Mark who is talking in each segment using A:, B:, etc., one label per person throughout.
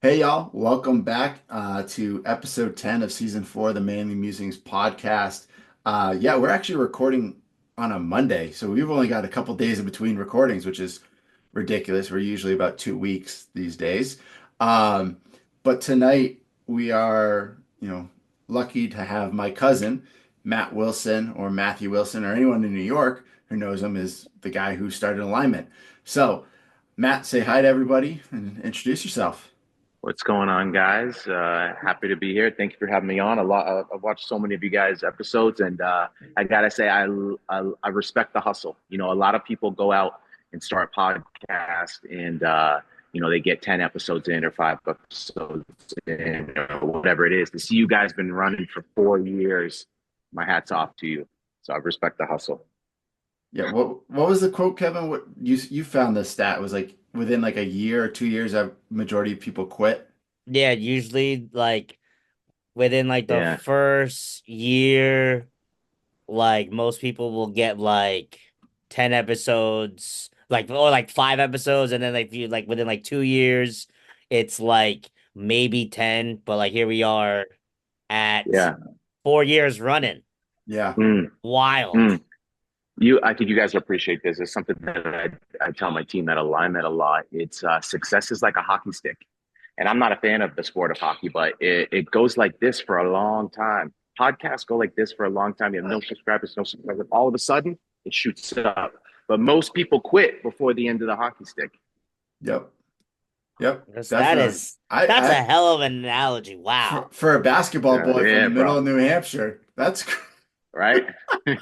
A: Hey y'all, welcome back to episode 10 of season 4 of the Manly Musings podcast. Yeah, we're actually recording on a Monday, so we've only got a couple days in between recordings, which is ridiculous. We're usually about 2 weeks these days. Um, but tonight we are, lucky to have my cousin, Matt Wilson or Matthew Wilson, or anyone in New York who knows him is the guy who started Alignment. So, Matt, say hi to everybody and introduce yourself.
B: What's going on, guys? Happy to be here. Thank you for having me on. I've watched so many of you guys' episodes, and I gotta say, I respect the hustle. A lot of people go out and start podcasts, and they get 10 episodes in or 5 episodes in or whatever it is. To see you guys been running for 4 years, my hat's off to you. So I respect the hustle.
A: Yeah, what was the quote, Kevin? What you found the stat was like within like a year or 2 years, a majority of people quit.
C: Yeah, usually like within like the
B: Yeah,
C: first year, like most people will get like 10 episodes, like or like 5 episodes, and then like you like within like 2 years, it's like maybe 10, but like here we are at
B: yeah.
C: 4 years running.
A: Yeah.
B: Mm,
C: Wild.
B: mm. I think you guys appreciate this. It's something that I tell my team at Alignment a lot. It's success is like a hockey stick, and I'm not a fan of the sport of hockey, but it goes like this for a long time. Podcasts go like this for a long time. You have no subscribers, no subscribers. All of a sudden, it shoots up. But most people quit before the end of the hockey stick,
A: Yep. Yep.
C: That's that
A: Definitely.
C: is
A: I
C: that's
A: I
C: a hell of an analogy.
A: for
C: Wow.
A: for a basketball boy from
B: Yeah,
A: the middle
B: bro.
A: of New Hampshire, that's
B: Right?
A: there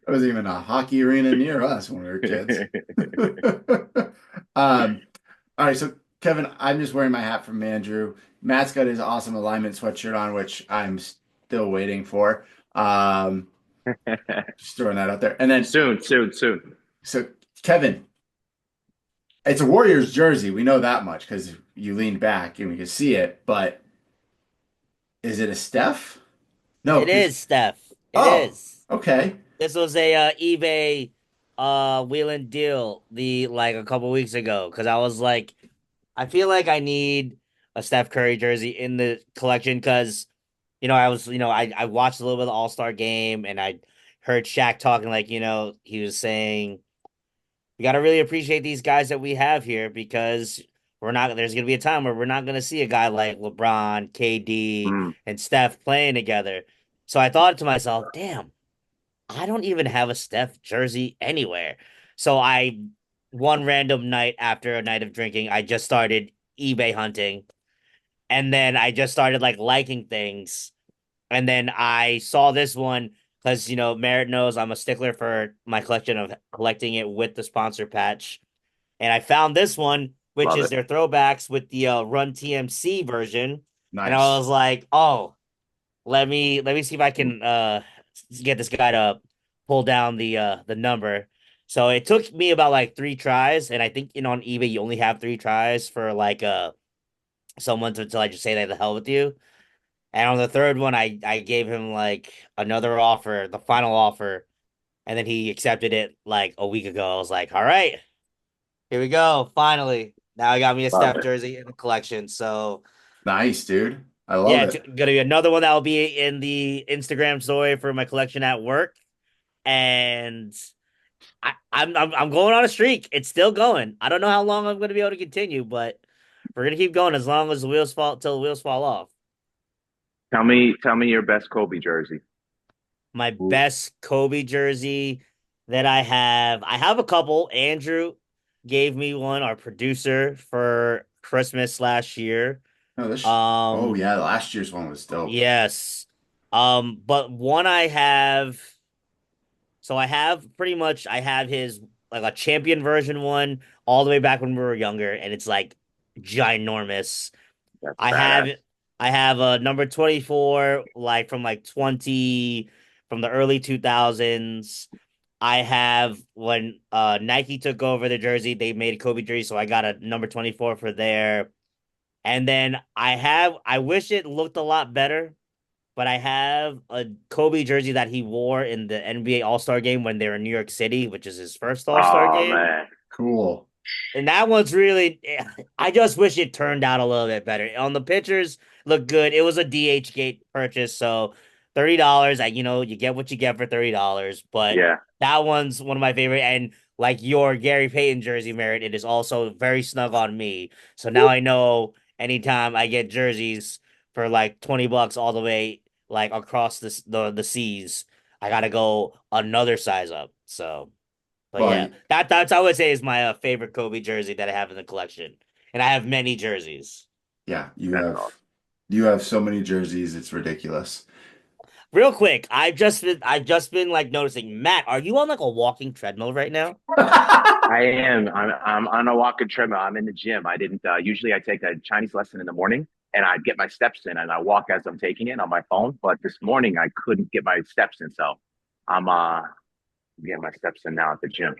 A: wasn't even a hockey arena near us when we were kids. Um, all right, so Kevin, I'm just wearing my hat from Andrew. Matt's got his awesome alignment sweatshirt on, which I'm still waiting for. Um, just throwing that out there. And then
B: Soon, soon, soon.
A: so Kevin, it's a Warriors jersey. We know that much because you leaned back and we could see it. But is it a Steph? No,
C: It
A: because
C: is, Steph. It
A: oh,
C: is.
A: okay.
C: This was a eBay wheel and deal the like a couple weeks ago because I was like, I feel like I need a Steph Curry jersey in the collection because I watched a little bit of the All-Star game and I heard Shaq talking like, he was saying we gotta really appreciate these guys that we have here because there's gonna be a time where we're not gonna see a guy like LeBron, KD,
B: Mm.
C: and Steph playing together. So I thought to myself, damn. I don't even have a Steph jersey anywhere. So one random night after a night of drinking, I just started eBay hunting. And then I just started like liking things. And then I saw this one because, Merritt knows I'm a stickler for my collection of collecting it with the sponsor patch. And I found this one, which
B: Love
C: is
B: it.
C: their throwbacks with the Run TMC version. And I
A: Nice.
C: was like, oh, let me see if I can get this guy to pull down the number. So it took me about like 3 tries, and I think on eBay you only have 3 tries for like someone to like just say that the hell with you. And on the third one, I gave him like another offer, the final offer, and then he accepted it like a week ago. I was like, all right, here we go, finally. Now I got me a
B: Love
C: Steph
B: it.
C: jersey in the collection. So
A: Nice, dude. I love
C: yeah, it's
A: it.
C: gonna be another one that will be in the Instagram story for my collection at work. And I'm going on a streak. It's still going. I don't know how long I'm gonna be able to continue, but we're gonna keep going as long as the wheels fall till the wheels fall off.
B: Tell me your best Kobe jersey.
C: My
A: Ooh.
C: best Kobe jersey that I have a couple. Andrew gave me one, our producer, for Christmas last year.
A: No, this. Oh
C: Um,
A: yeah, last year's one was dope.
C: yes. But one I have. So I have his like a champion version one all the way back when we were younger, and it's like ginormous.
B: That's
C: I have
B: badass.
C: I have a number 24 like from like 20 from the early 2000s. I have when Nike took over the jersey, they made a Kobe jersey, so I got a number 24 for there. And then I wish it looked a lot better, but I have a Kobe jersey that he wore in the NBA All-Star game when they were in New York City, which is his first All-Star
B: Oh
C: game.
B: man,
A: Cool.
C: And that one's really, I just wish it turned out a little bit better. On the pictures, looked good. It was a DH gate purchase, so $30. You get what you get for $30. But
B: Yeah.
C: that one's one of my favorite. And like your Gary Payton jersey merit, it is also very snug on me. So now I know anytime I get jerseys for like $20 all the way like across the seas, I gotta go another size up. So. But yeah,
A: Well,
C: that's I would say is my favorite Kobe jersey that I have in the collection, and I have many jerseys.
A: yeah,
B: That's awesome.
A: you have so many jerseys, it's ridiculous.
C: Real quick, I've just been like noticing, Matt, are you on like a walking treadmill right now?
B: I am. I'm on a walking treadmill. I'm in the gym. I didn't usually I take a Chinese lesson in the morning and I get my steps in and I walk as I'm taking it on my phone. But this morning I couldn't get my steps in, so I'm getting my steps in now at the gym.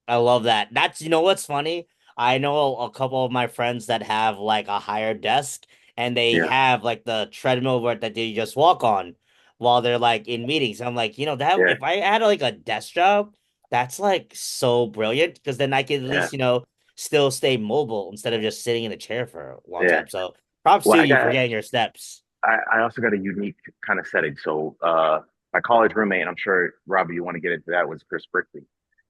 C: I love that. What's funny? I know a couple of my friends that have like a higher desk and they
B: Yeah,
C: have like the treadmill where that they just walk on while they're like in meetings. I'm like, that
B: yeah,
C: if I had like a desk job, that's like so brilliant because then I could at
B: yeah,
C: least, still stay mobile instead of just sitting in a chair for a long
B: yeah.
C: time. So props
B: Well,
C: to you for getting your steps.
B: I also got a unique kind of setting. So my college roommate, and I'm sure Robbie, you want to get into that, was Chris Brickley.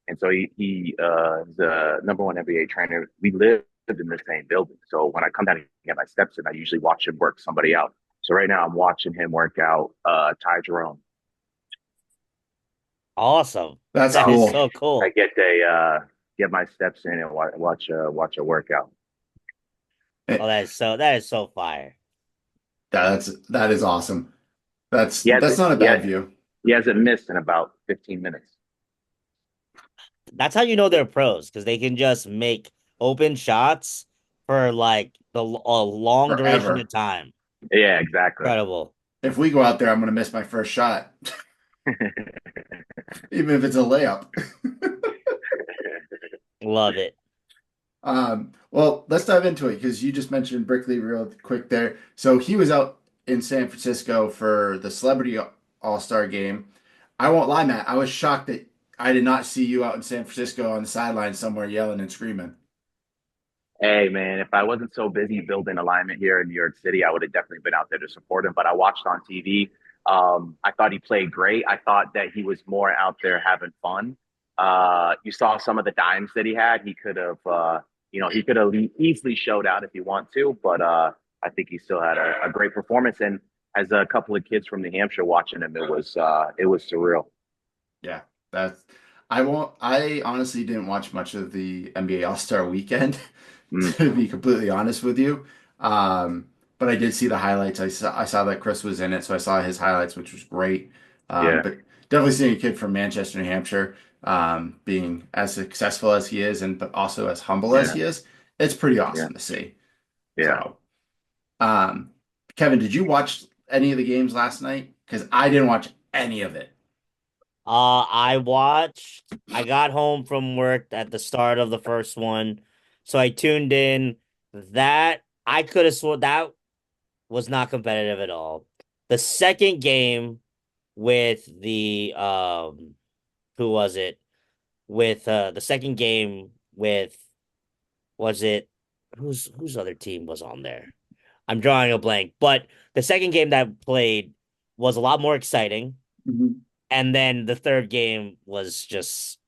B: And so he is the number one NBA trainer. We lived in the same building. So when I come down and get my steps in, I usually watch him work somebody out. So right now I'm watching him work out Ty Jerome.
C: Awesome.
A: That's
C: That
B: So
C: is
A: cool.
C: so
B: I
C: cool.
B: get my steps in and watch a workout.
A: Eh,
C: Oh, that is so fire.
A: that is awesome.
B: He
A: That's
B: hasn't
A: not a
B: he,
A: bad
B: ha-
A: view.
B: he hasn't missed in about 15 minutes.
C: That's how you know they're pros because they can just make open shots for like a long duration of
A: Forever.
C: time.
B: Yeah, exactly.
C: Incredible.
A: If we go out there, I'm gonna miss my first shot, even if it's a layup.
C: Love it.
A: Well, let's dive into it because you just mentioned Brickley real quick there. So he was out in San Francisco for the Celebrity All-Star game. I won't lie, Matt. I was shocked that I did not see you out in San Francisco on the sideline somewhere yelling and screaming.
B: Hey man, if I wasn't so busy building alignment here in New York City, I would have definitely been out there to support him. But I watched on TV. I thought he played great. I thought that he was more out there having fun. You saw some of the dimes that he had. He could have, he could have easily showed out if he want to. But I think he still had a great performance. And as a couple of kids from New Hampshire watching him, it was surreal.
A: Yeah, that's I won't I honestly didn't watch much of the NBA All-Star weekend,
B: Mm,
A: to be completely honest with you. But I did see the highlights. I saw that Chris was in it, so I saw his highlights, which was great.
B: yeah,
A: But definitely seeing a kid from Manchester, New Hampshire, being as successful as he is and but also as humble as
B: yeah,
A: he is, it's pretty
B: yeah,
A: awesome to see.
B: yeah.
A: So, um, Kevin, did you watch any of the games last night? Because I didn't watch any of it.
C: I got home from work at the start of the first one, so I tuned in. That I could have sworn that was not competitive at all. The second game with the who was it? With the second game with was it whose other team was on there? I'm drawing a blank, but the second game that played was a lot more exciting.
A: Mhm.
C: And then the third game was just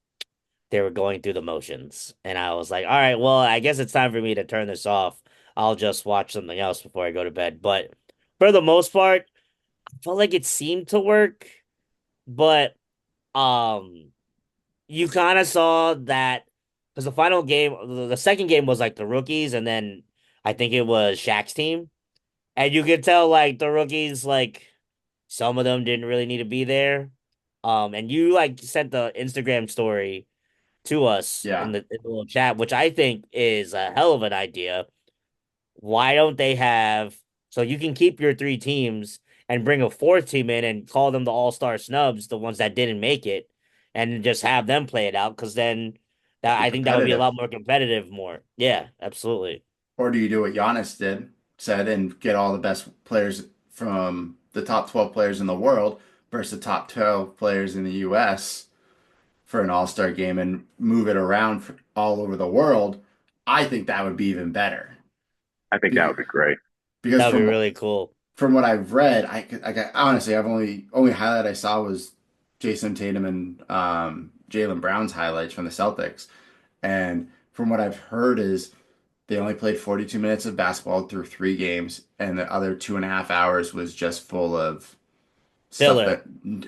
C: they were going through the motions. And I was like, all right, well, I guess it's time for me to turn this off. I'll just watch something else before I go to bed. But for the most part, I felt like it seemed to work, but um you kind of saw that because the final game, the second game was like the rookies, and then I think it was Shaq's team. And you could tell like the rookies, like some of them didn't really need to be there. And you like sent the Instagram story to us
A: Yeah.
C: in the little chat, which I think is a hell of an idea. Why don't they have so you can keep your three teams and bring a fourth team in and call them the All-Star snubs, the ones that didn't make it, and just have them play it out? Because then that
A: Be
C: I think that would be a lot
A: competitive.
C: more competitive. More, yeah, absolutely.
A: Or do you do what Giannis said, and get all the best players from the top 12 players in the world versus the top 12 players in the US for an all-star game and move it around all over the world? I think that would be even better.
B: I think that
A: Be-
B: would be great.
A: Because
C: That would be really cool.
A: from what I've read, honestly, I've only highlight I saw was Jason Tatum and Jaylen Brown's highlights from the Celtics. And from what I've heard is they only played 42 minutes of basketball through 3 games, and the other 2.5 hours was just full of stuff
C: Filler.
A: that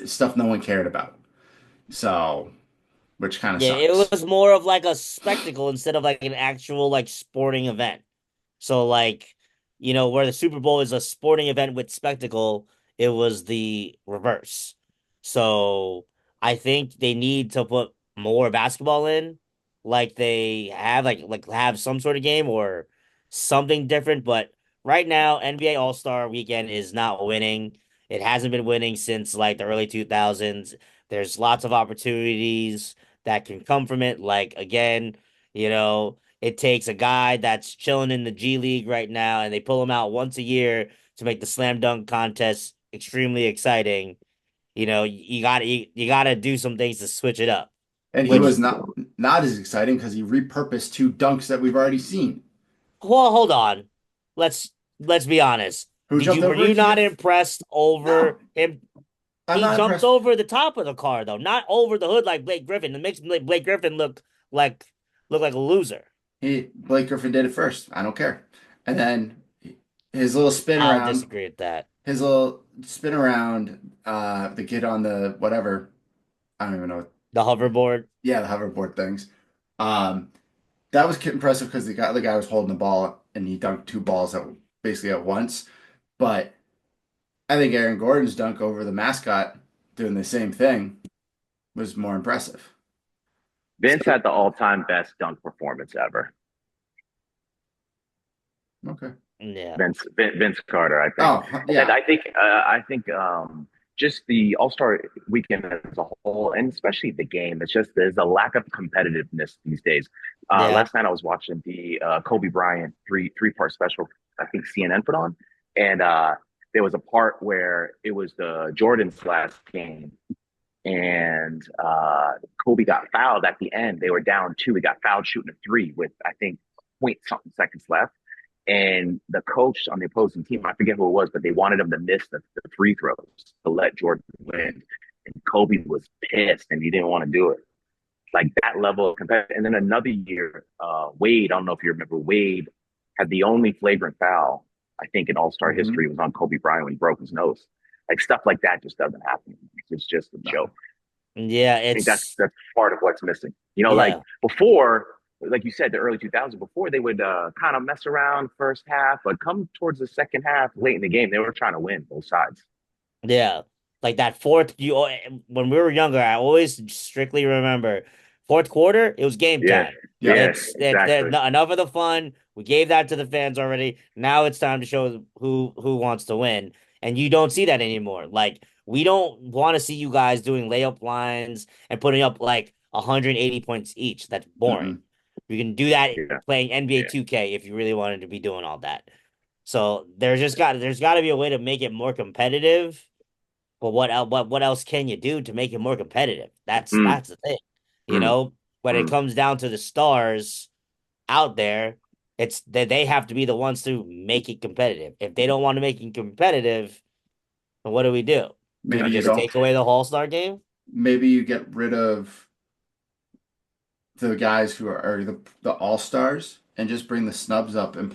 A: stuff no one cared about. So, which kind of
C: Yeah, it
A: sucks.
C: was more of like a spectacle instead of like an actual like sporting event. So like, where the Super Bowl is a sporting event with spectacle, it was the reverse. So I think they need to put more basketball in, like they have like have some sort of game or something different. But right now, NBA All-Star Weekend is not winning. It hasn't been winning since like the early 2000s. There's lots of opportunities that can come from it. Like again, it takes a guy that's chilling in the G League right now, and they pull him out once a year to make the slam dunk contest extremely exciting. You gotta do some things to switch it up.
A: And he
C: Which,
A: was not as exciting because he repurposed 2 dunks that we've already seen.
C: well, hold on. Let's let's be honest.
A: Who jumped
C: Were
A: over
C: you
A: it?
C: not impressed
A: No,
C: over him?
A: I'm
C: He
A: not
C: jumped
A: impressed.
C: over the top of the car though, not over the hood like Blake Griffin. It makes Blake Griffin like look like a loser.
A: Blake Griffin did it first. I don't care. And then his little spin
C: I'll
A: around,
C: disagree with that.
A: the kid on the whatever, I don't even know.
C: The hoverboard.
A: Yeah, the hoverboard things. Um, that was impressive because the guy was holding the ball and he dunked 2 balls basically at once. But I think Aaron Gordon's dunk over the mascot doing the same thing was more impressive.
B: Vince
A: So,
B: had the all-time best dunk performance ever.
A: okay.
C: Yeah.
B: Vince Carter, I think.
A: Oh,
B: And
A: yeah.
B: I think just the All Star weekend as a whole, and especially the game, it's just there's a lack of competitiveness these days.
C: Yeah.
B: Last night I was watching the Kobe Bryant three-part special. I think CNN put on, and there was a part where it was the Jordan's last game, and Kobe got fouled at the end. They were down two. He got fouled shooting a three with I think point something seconds left. And the coach on the opposing team, I forget who it was, but they wanted him to miss the free throws to let Jordan win. And Kobe was pissed and he didn't want to do it. Like that level of competitive. And then another year, Wade, I don't know if you remember, Wade had the only flagrant foul, I think, in All Star
A: Hmm.
B: history was on Kobe Bryant when he broke his nose. Like stuff like that just doesn't happen. It's just a
A: No.
B: joke.
C: Yeah,
B: I think
C: it's
B: that's part of what's missing. Like
C: yeah.
B: before, like you said, the early 2000s, before they would kind of mess around first half, but come towards the second half, late in the game, they were trying to win both sides.
C: Yeah. Like that fourth when we were younger, I always strictly remember fourth quarter, it was game
B: Yeah,
C: time.
A: Yep.
B: yeah,
C: It's
B: exactly.
C: enough of the fun. We gave that to the fans already. Now it's time to show who wants to win. And you don't see that anymore. Like we don't want to see you guys doing layup lines and putting up like 180 points each. That's boring.
A: Mm-mm.
C: You can do that
B: Yeah,
C: playing NBA
B: yeah.
C: 2K if you really wanted to be doing all that. So there's got to be a way to make it more competitive. But what else can you do to make it more competitive?
B: Mm,
C: That's the thing. You
B: mm,
C: know, when it
B: mm.
C: comes down to the stars out there, it's that they have to be the ones to make it competitive. If they don't want to make it competitive, then what do we do? Do we
A: Maybe you
C: just
A: don't.
C: take away the All-Star game?
A: Maybe you get rid of the guys who are the all stars and just bring the snubs up and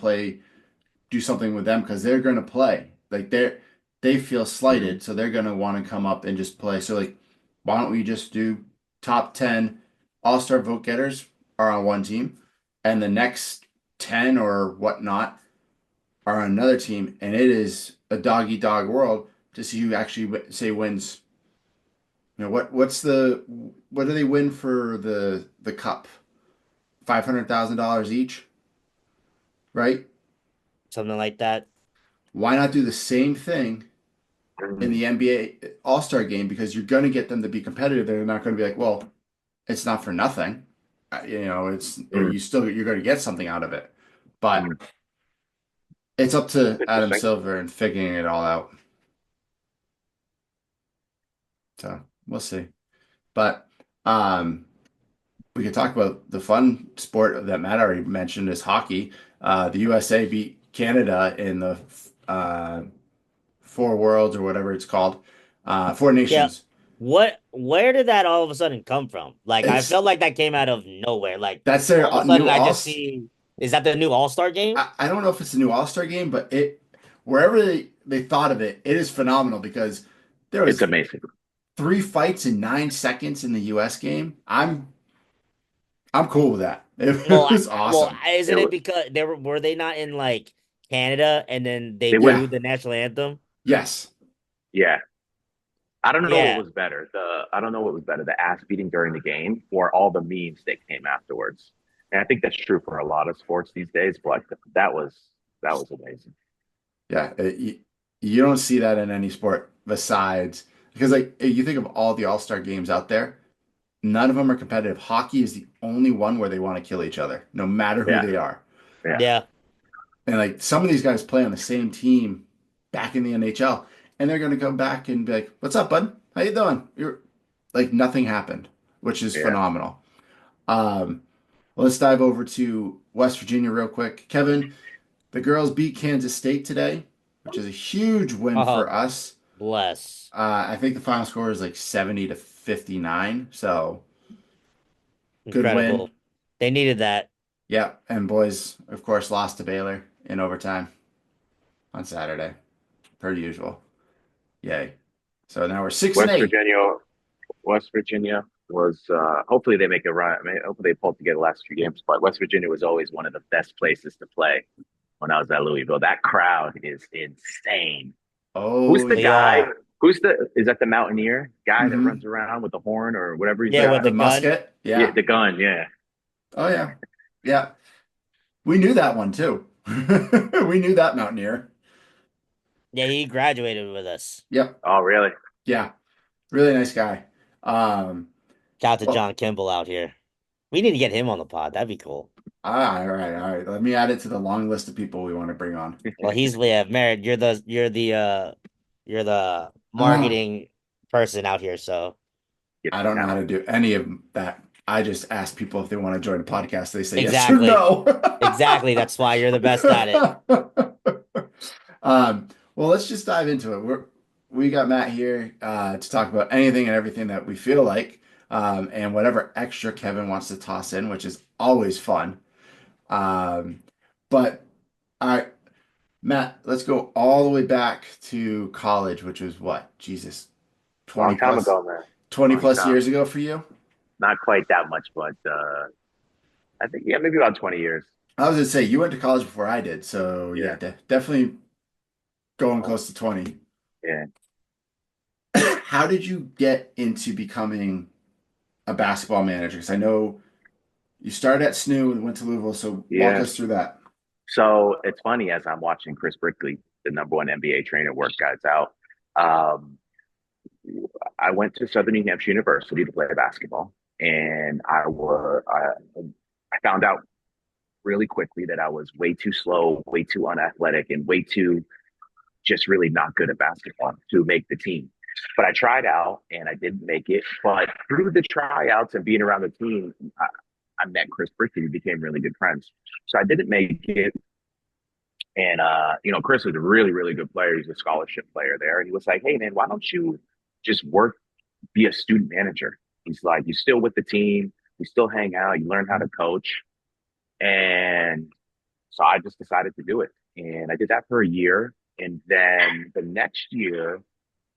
A: do something with them because they're going to play. Like they feel
B: Mm.
A: slighted, so they're going to want to come up and just play. So like, why don't we just do top 10 all-star vote getters are on one team, and the next 10 or whatnot are on another team, and it is a dog eat dog world to see who actually say wins. What do they win for the cup? $500,000 each, right?
C: Something like that.
A: Why not do the same thing in
B: Mm.
A: the NBA All-Star game because you're going to get them to be competitive. They're not going to be like, well, it's not for nothing.
B: Mm.
A: You're going to get something out of it. But
B: Mm.
A: it's up to Adam
B: Interesting.
A: Silver and figuring it all out. So we'll see. But um, we could talk about the fun sport that Matt already mentioned is hockey. The USA beat Canada in the uh, Four Worlds or whatever it's called, Four
C: Yeah.
A: Nations.
C: Where did that all of a sudden come from? Like, I
A: It's
C: felt like that came out of nowhere. Like,
A: that's their
C: all of a
A: new
C: sudden, I
A: all.
C: just see, is that the new All-Star game?
A: I don't know if it's a new All-Star game, but it wherever they thought of it, it is phenomenal because there
B: It's
A: was
B: amazing.
A: three fights in 9 seconds in the US game. I'm cool with that. It
C: Well,
A: was awesome.
C: isn't
B: It
C: it
B: was,
C: because were they not in like Canada and then they
B: they were,
A: Yeah.
C: booed the national anthem?
A: Yes.
B: yeah. I don't know what
C: Yeah.
B: was better. I don't know what was better, the ass beating during the game or all the memes that came afterwards. And I think that's true for a lot of sports these days, but that was amazing.
A: Yeah. You don't see that in any sport besides because like you think of all the All-Star games out there, none of them are competitive. Hockey is the only one where they want to kill each other, no matter who
B: Yeah,
A: they are.
B: yeah,
C: Yeah.
A: And like some of these guys play on the same team back in the NHL, and they're going to come back and be like, "What's up, bud? How you doing?" You're like nothing happened, which is
B: yeah.
A: phenomenal. Um, let's dive over to West Virginia real quick. Kevin, the girls beat Kansas State today, which is a huge win
C: Oh,
A: for us.
C: bless.
A: I think the final score is like 70 to 59, so good win.
C: Incredible. They needed that.
A: Yeah, and boys, of course, lost to Baylor in overtime on Saturday, per usual. Yay. So now we're 6 and
B: West
A: 8.
B: Virginia, West Virginia was hopefully they make a run. I mean, hopefully they pull together the last few games. But West Virginia was always one of the best places to play when I was at Louisville. That crowd is insane. Who's
A: Oh
B: the
C: They
A: yeah.
B: guy? Who's the is that the Mountaineer guy that runs
A: Hmm.
B: around with the horn or whatever he's
C: yeah, with
B: got?
A: The
C: the gun.
A: musket.
B: Yeah,
A: Yeah.
B: the gun. Yeah,
A: Oh yeah. Yeah. We knew that one too. We knew that Mountaineer.
C: Yeah, he graduated with us.
A: Yep.
B: oh really?
A: Yeah. Really nice guy. Um,
C: Shout out to
A: well,
C: John Kimball out here. We need to get him on the pod. That'd be cool.
A: all right, all right. Let me add it to the long list of people we want to bring on.
C: Well, he's Merritt. You're the
A: Oh,
C: marketing person out here. So
B: Get
A: I
B: the
A: don't know how
B: talent.
A: to do any of that. I just ask people if they want to join a podcast. They say yes or
C: exactly,
A: no.
C: exactly. That's why you're the best at it.
A: Well, let's just dive into it. We got Matt here to talk about anything and everything that we feel like, and whatever extra Kevin wants to toss in, which is always fun. Um, but all right, Matt, let's go all the way back to college, which was what? Jesus, 20
B: Long time
A: plus
B: ago, man.
A: 20
B: Long
A: plus
B: time.
A: years ago for you.
B: Not quite that much, but I think yeah, maybe about 20 years.
A: I was gonna say you went to college before I did, so yeah,
B: Yeah.
A: definitely going
B: Oh,
A: close to 20.
B: yeah.
A: How did you get into becoming a basketball manager? Because I know you started at SNU and went to Louisville, so walk
B: Yeah.
A: us through that.
B: So it's funny as I'm watching Chris Brickley, the number one NBA trainer, work guys out. Um, I went to Southern New Hampshire University to play basketball, and I found out really quickly that I was way too slow, way too unathletic, and way too just really not good at basketball to make the team. But I tried out and I didn't make it. But through the tryouts and being around the team, I met Chris Brickley. We became really good friends. So I didn't make it. And Chris was a really, really good player. He's a scholarship player there. And he was like, "Hey man, why don't you just be a student manager?" He's like, "You still with the team, you still hang out, you learn how to coach." And so I just decided to do it. And I did that for a year. And then the next year,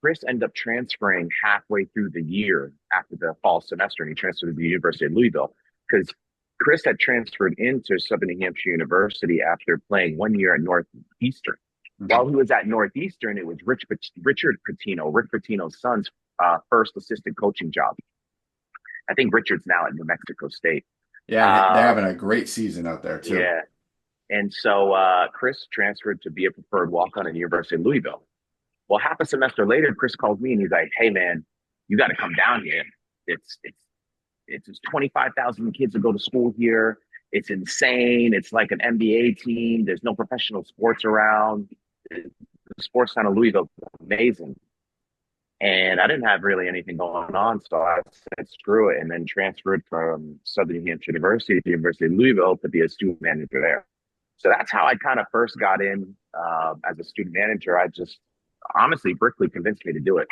B: Chris ended up transferring halfway through the year after the fall semester, and he transferred to the University of Louisville because Chris had transferred into Southern New Hampshire University after playing 1 year at Northeastern. While
A: Mhm.
B: he was at Northeastern, it was Richard Pitino, Rick Pitino's son's first assistant coaching job. I think Richard's now at New Mexico State.
A: Yeah, and they're
B: Uh,
A: having a great season out there too.
B: yeah. And so Chris transferred to be a preferred walk on at the University of Louisville. Well, half a semester later, Chris calls me and he's like, "Hey, man, you got to come down here. It's it's it's 25,000 kids that go to school here. It's insane. It's like an NBA team. There's no professional sports around. The sports town of Louisville is amazing." And I didn't have really anything going on, so I said screw it, and then transferred from Southern New Hampshire University to the University of Louisville to be a student manager there. So that's how I kind of first got in as a student manager. I just honestly, Berkeley convinced me to do it.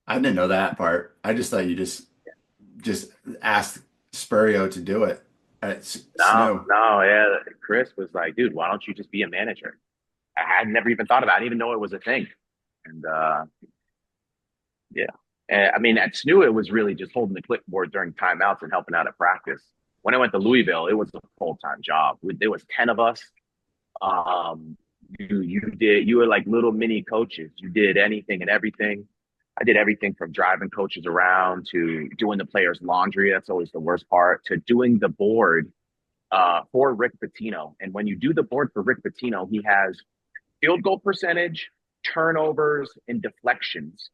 A: I didn't know that part. I just thought you just asked Spurio to do it at
B: No,
A: SNU.
B: no, yeah. Chris was like, dude, why don't you just be a manager? I had never even thought about it. I didn't even know it was a thing. And yeah. And, I mean, at SNU, it was really just holding the clipboard during timeouts and helping out at practice. When I went to Louisville, it was a full-time job. There was 10 of us. Um, you were like little mini coaches. You did anything and everything. I did everything from driving coaches around to doing the players' laundry. That's always the worst part. To doing the board for Rick Pitino. And when you do the board for Rick Pitino, he has field goal percentage, turnovers, and deflections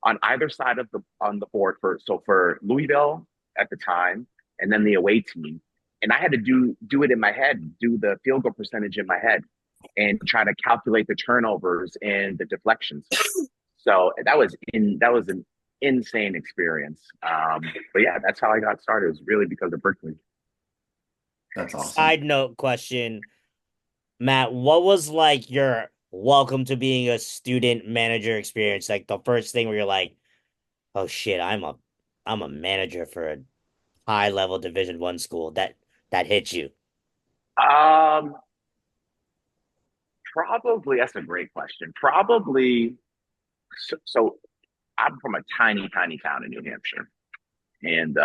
B: on either side of the on the board for Louisville at the time, and then the away team. And I had to do it in my head, do the field goal percentage in my head, and try to calculate the turnovers and the deflections. So that was an insane experience. But yeah, that's how I got started. It was really because of Berkeley.
A: That's awesome.
C: Side note question, Matt, what was like your welcome to being a student manager experience? Like the first thing where you're like, oh shit, I'm a manager for a high level Division 1 school. That hits you.
B: Um, Probably that's a great question. Probably so I'm from a tiny, tiny town in New Hampshire. And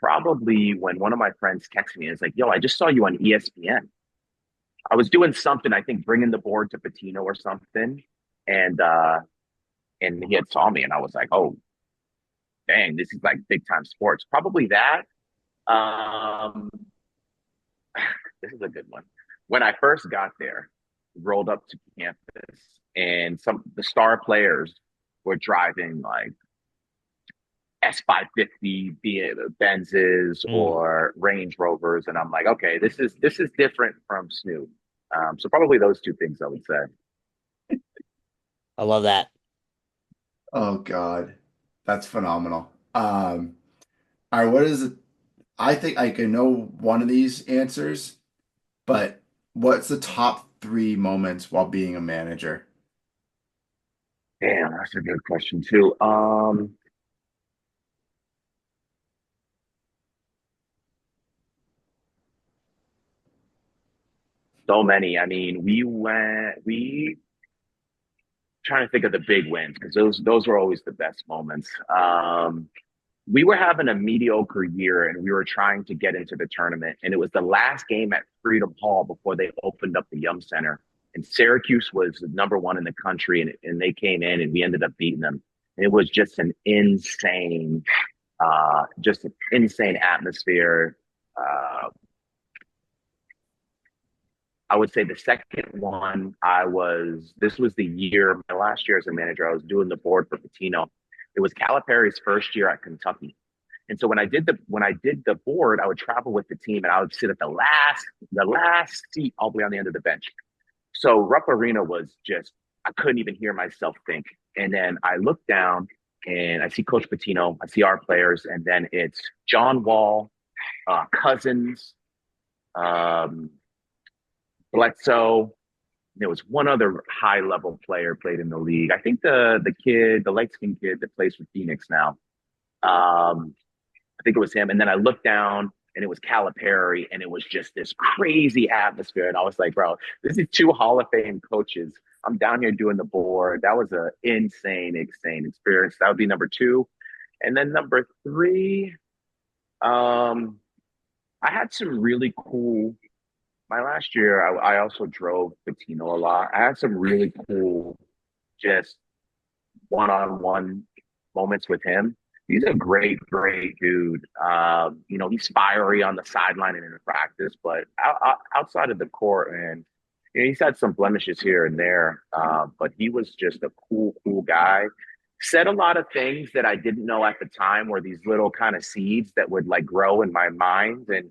B: probably when one of my friends texted me, it's like, yo, I just saw you on ESPN. I was doing something, I think bringing the board to Patino or something. And and he had saw me and I was like, oh, dang, this is like big time sports. Probably that. Um, this is a good one. When I first got there, rolled up to campus, and some the star players were driving like S550, be it Benzes
C: Mm,
B: or Range Rovers, and I'm like, okay, this is different from Snoop. So probably those two things I would say.
C: I love that.
A: Oh God, that's phenomenal. All right, what is it? I think I can know one of these answers, but what's the top three moments while being a manager?
B: Damn, that's a good question too. So many. I mean, we trying to think of the big wins because those were always the best moments. We were having a mediocre year and we were trying to get into the tournament. And it was the last game at Freedom Hall before they opened up the Yum Center. And Syracuse was number one in the country, and they came in and we ended up beating them. And it was just an insane atmosphere. Uh, I would say the second one, this was the year, my last year as a manager, I was doing the board for Patino. It was Calipari's first year at Kentucky. And so when I did the board, I would travel with the team and I would sit at the last seat all the way on the end of the bench. So Rupp Arena was just I couldn't even hear myself think. And then I look down and I see Coach Patino, I see our players, and then it's John Wall, Cousins, um, Bledsoe. There was one other high level player played in the league. I think the light skinned kid that plays for Phoenix now. I think it was him. And then I looked down and it was Calipari, and it was just this crazy atmosphere. And I was like, bro, this is two Hall of Fame coaches. I'm down here doing the board. That was an insane experience. That would be number two. And then number three, um, I had some really cool. My last year, I also drove Patino a lot. I had some really cool, just one-on-one moments with him. He's a great dude. He's fiery on the sideline and in practice, but outside of the court, and he's had some blemishes here and there. But he was just a cool guy. Said a lot of things that I didn't know at the time were these little kind of seeds that would like grow in my mind, and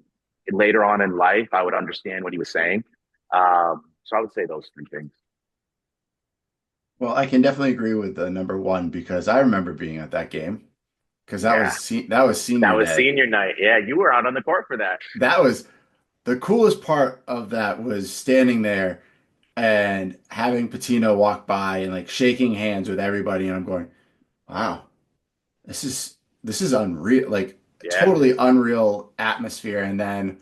B: later on in life, I would understand what he was saying. So I would say those three things.
A: Well, I can definitely agree with the number one because I remember being at that game because
B: Yeah,
A: that was
B: that
A: senior
B: was
A: day.
B: senior night. Yeah, you were out on the court for that.
A: That was the coolest part of that was standing there and having Patino walk by and like shaking hands with everybody, and I'm going, wow, this is unreal, like
B: Yeah,
A: totally unreal atmosphere. And then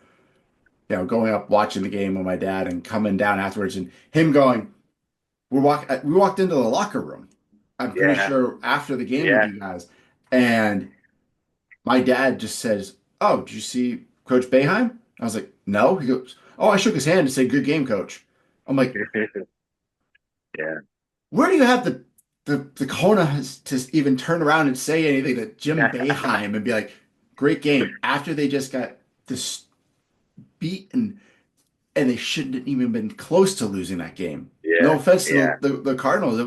A: going up watching the game with my dad and coming down afterwards and him going, we walked into the locker room. I'm pretty
B: yeah,
A: sure after the game with
B: yeah.
A: you guys, and my dad just says, "Oh, did you see Coach Boeheim?" I was like, "No." He goes, "Oh, I shook his hand and said, 'Good game, coach.'" I'm like,
B: Yeah,
A: where do you have the cojones to even turn around and say anything to Jim Boeheim and be like, "Great game," after they just got this beaten and they shouldn't have even been close to losing that game. No
B: yeah,
A: offense to
B: yeah,
A: the Cardinals.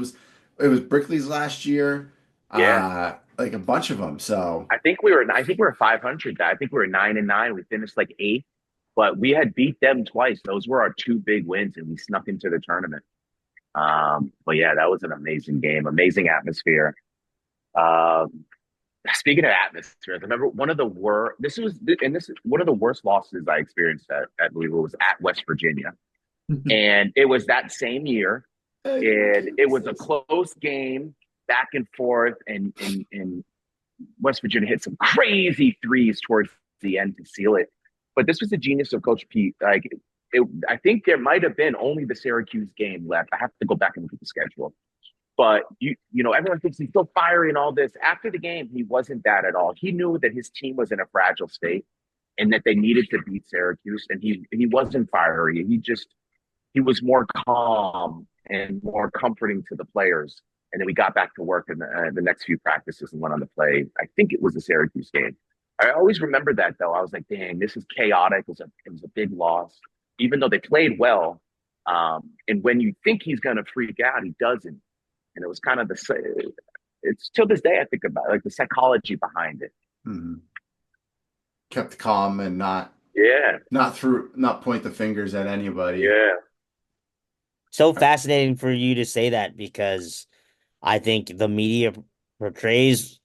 A: It was Brickley's last year,
B: yeah.
A: like a bunch of them. So
B: I think we were 500. I think we were 9-9. We finished like eighth, but we had beat them twice. Those were our two big wins, and we snuck into the tournament. But yeah, that was an amazing game, amazing atmosphere. Um, Speaking of atmosphere, I remember one of the worst. This is one of the worst losses I experienced at Louisville was at West Virginia, and it was that same year, and it was a close game, back and forth, and West Virginia hit some crazy threes towards the end to seal it. But this was the genius of Coach Pete. I think there might have been only the Syracuse game left. I have to go back and look at the schedule. But everyone thinks he's still fiery and all this. After the game, he wasn't that at all. He knew that his team was in a fragile state and that they needed to beat Syracuse. And he wasn't fiery. He was more calm and more comforting to the players. And then we got back to work in the next few practices and went on to play. I think it was the Syracuse game. I always remember that though. I was like, dang, this is chaotic. It was a big loss, even though they played well. And when you think he's going to freak out, he doesn't. And it was kind of it's till this day I think about it, like the psychology behind it.
A: mhm. Kept calm and
B: Yeah,
A: not point the fingers at anybody.
B: yeah,
C: So fascinating for you to say that because I think the media portrays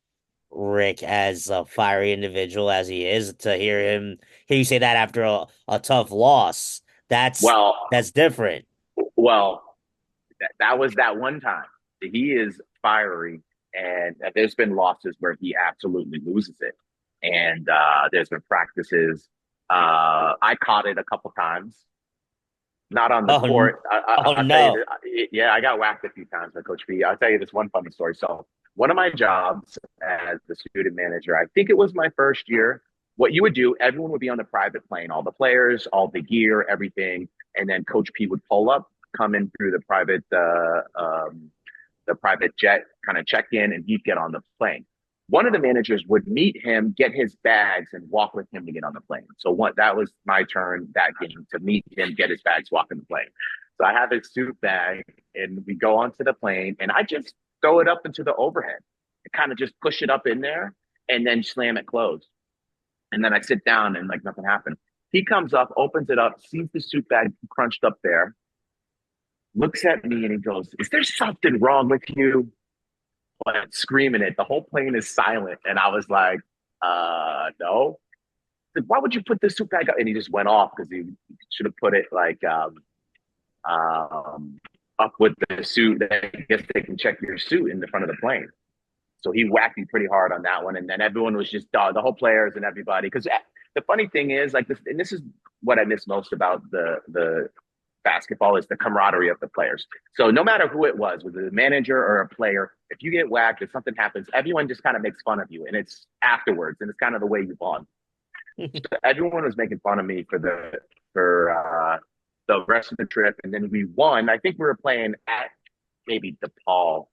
C: Rick as a fiery individual as he is. To hear you say that after a tough loss,
B: well,
C: that's different.
B: well, that was that one time. He is fiery, and there's been losses where he absolutely loses it. And there's been practices. I caught it a couple times, not on the
C: Oh,
B: court.
C: oh
B: I'll tell you,
C: no.
B: yeah, I got whacked a few times by Coach B. I'll tell you this one funny story. So, one of my jobs as the student manager, I think it was my first year. What you would do, everyone would be on the private plane, all the players, all the gear, everything, and then Coach P would pull up, come in through the private jet, kind of check in, and he'd get on the plane. One of the managers would meet him, get his bags, and walk with him to get on the plane. So that was my turn that game to meet him, get his bags, walk on the plane. So I have his suit bag, and we go onto the plane, and I just throw it up into the overhead and kind of just push it up in there, and then slam it closed. And then I sit down, and like nothing happened. He comes up, opens it up, sees the suit bag crunched up there, looks at me, and he goes, "Is there something wrong with you?" Like screaming it. The whole plane is silent. And I was like, no. Like, why would you put this suit back up? And he just went off because he should have put it like up with the suit. I guess they can check your suit in the front of the plane. So he whacked me pretty hard on that one. And then everyone was just the whole players and everybody. Because the funny thing is, like this, and this is what I miss most about the basketball is the camaraderie of the players. So no matter who it was, whether the manager or a player, if you get whacked, if something happens, everyone just kind of makes fun of you, and it's afterwards, and it's kind of the way you bond. So everyone was making fun of me for the rest of the trip, and then we won. I think we were playing at maybe DePaul.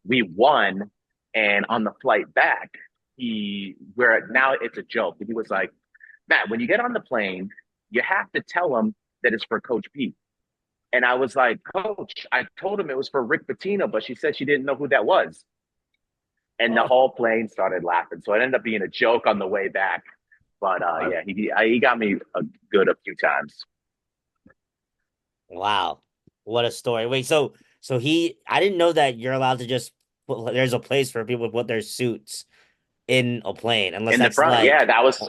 B: We won, and on the flight back, where now it's a joke. He was like, "Matt, when you get on the plane, you have to tell them that it's for Coach Pete." And I was like, "Coach, I told him it was for Rick Pitino, but she said she didn't know who that was." And the
C: Oh,
B: whole plane started laughing. So it ended up being a joke on the way back. But
A: I,
B: yeah, he got me a few times.
C: wow. What a story. Wait, so So I didn't know that you're allowed to just there's a place for people to put their suits in a plane, unless
B: In the
C: that's
B: front. Yeah,
C: like,
B: that was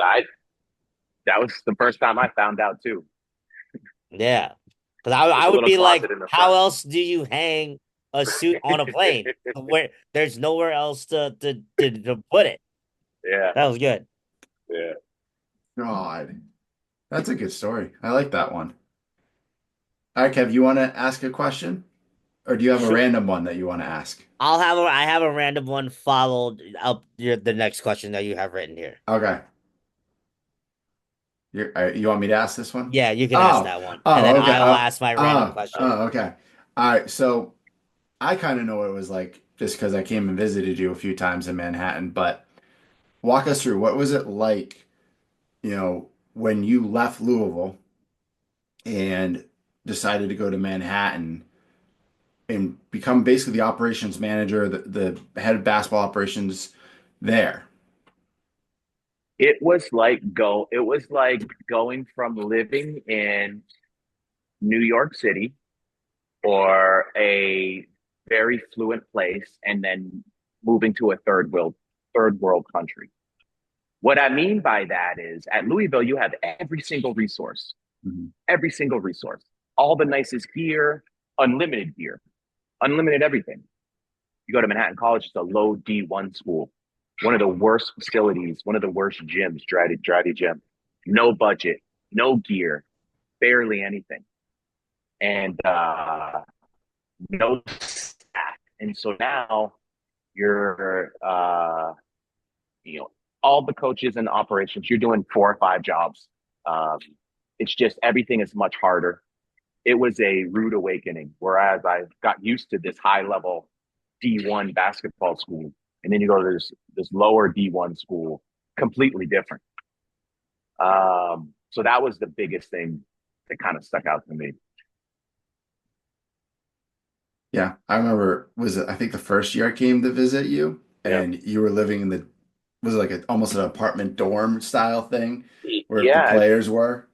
B: the first time I found out too.
C: yeah. Because I
B: There's a
C: would
B: little
C: be like,
B: closet in the
C: how
B: front.
C: else do you hang a suit on a plane where there's nowhere else to put it?
B: Yeah,
C: That was good.
B: yeah.
A: God, that's a good story. I like that one. All right, Kev, you want to ask a question, or do you have a
B: Sure.
A: random one that you want to ask?
C: I have a random one followed up the next question that you have written here.
A: Okay, you want me to ask this one?
C: Yeah, you can ask
A: Oh,
C: that one, and
A: oh,
C: then
A: okay.
C: I'll ask my random question.
A: Okay. All right. So I kind of know what it was like just because I came and visited you a few times in Manhattan. But walk us through what was it like, when you left Louisville and decided to go to Manhattan and become basically the operations manager, the head of basketball operations there.
B: It was like going from living in New York City or a very fluent place and then moving to a third world country. What I mean by that is at Louisville, you have
A: Mhm.
B: every single resource, all the nicest gear, unlimited everything. You go to Manhattan College, it's a low D1 school, one of the worst facilities, one of the worst gyms, Draddy Gym, no budget, no gear, barely anything, and no staff. And so now you're, all the coaches and operations, you're doing 4 or 5 jobs. Um, it's just everything is much harder. It was a rude awakening. Whereas I got used to this high level D1 basketball school, and then you go to this lower D1 school, completely different. So that was the biggest thing that kind of stuck out to me.
A: Yeah, I remember, was it, I think the first year I came to visit you
B: Yeah,
A: and you were living in was it like almost an apartment dorm style thing where the
B: yeah.
A: players were?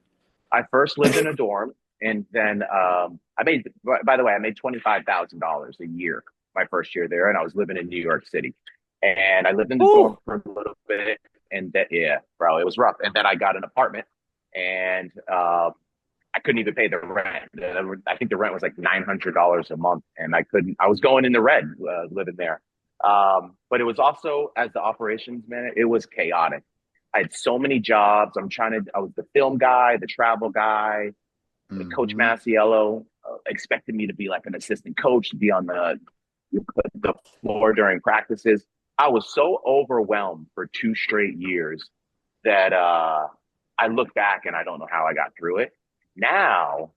B: I first lived in a dorm, and then I made. By the way, I made $25,000 a year my first year there, and I was living in New York City, and I lived in the dorm
C: Woo!
B: for a little bit, and that yeah, bro, it was rough. And then I got an apartment, and I couldn't even pay the rent. I think the rent was like $900 a month, and I couldn't. I was going in the red living there. But it was also as the operations manager, it was chaotic. I had so many jobs. I was the film guy, the travel guy. Coach
A: Hmm.
B: Masiello expected me to be like an assistant coach, to be on the floor during practices. I was so overwhelmed for 2 straight years that I look back and I don't know how I got through it. Now,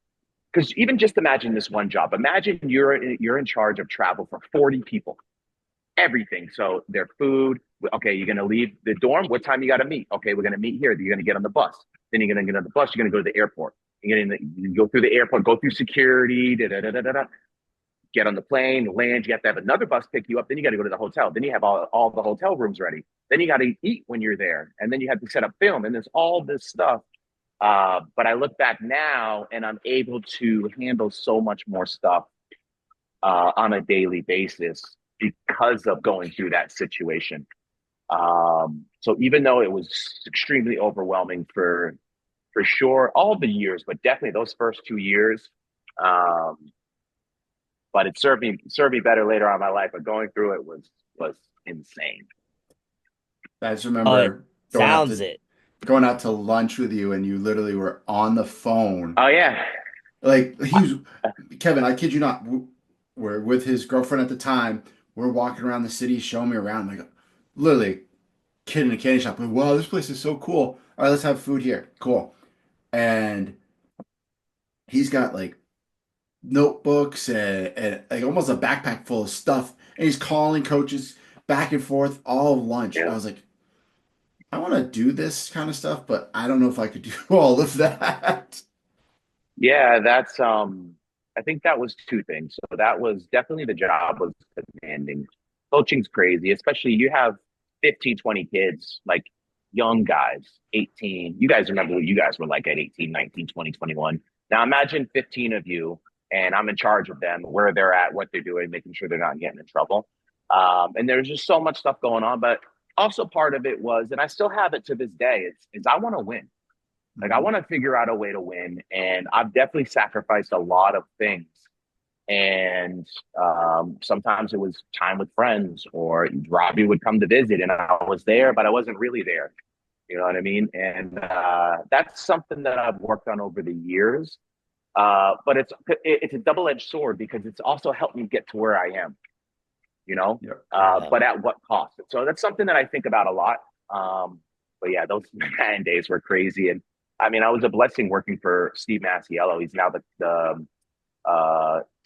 B: because even just imagine this one job. Imagine you're in charge of travel for 40 people, everything. So their food. Okay, you're gonna leave the dorm. What time you got to meet? Okay, we're gonna meet here. You're gonna get on the bus. Then you're gonna get on the bus. You're gonna go to the airport. You go through the airport, go through security, get on the plane, land. You have to have another bus pick you up. Then you got to go to the hotel. Then you have all the hotel rooms ready. Then you got to eat when you're there, and then you have to set up film. And there's all this stuff. But I look back now, and I'm able to handle so much more stuff on a daily basis because of going through that situation. So even though it was extremely overwhelming for sure, all the years, but definitely those first 2 years, um, but it served me better later on in my life. But going through it was insane.
A: I just
C: Oh, it
A: remember
C: sounds it.
A: going out to lunch with you and you literally were on the phone.
B: Oh yeah,
A: Like he was Kevin, I kid you not, we're with his girlfriend at the time. We're walking around the city, showing me around, like literally kid in a candy shop. Like, wow, this place is so cool. All right, let's have food here. Cool. And he's got like notebooks and like almost a backpack full of stuff. And he's calling coaches back and forth all lunch. I
B: yeah.
A: was like, I want to do this kind of stuff, but I don't know if I could do all of that.
B: Yeah, that's I think that was two things. So that was definitely the job was demanding. Coaching's crazy, especially you have 15, 20 kids, like young guys, 18. You guys remember what you guys were like at 18, 19, 20, 21. Now imagine 15 of you and I'm in charge of them, where they're at, what they're doing, making sure they're not getting in trouble. And there's just so much stuff going on, but also part of it was, and I still have it to this day, is I want to win. Like I
A: Mhm.
B: want to figure out a way to win, and I've definitely sacrificed a lot of things. And sometimes it was time with friends, or Robbie would come to visit, and I was there, but I wasn't really there. You know what I mean? And that's something that I've worked on over the years. But it's a double edged sword because it's also helped me get to where I am. You know,
A: Yeah.
C: Yeah.
B: but at what cost? So that's something that I think about a lot. But yeah, those man days were crazy, and I mean, I was a blessing working for Steve Masiello. He's now the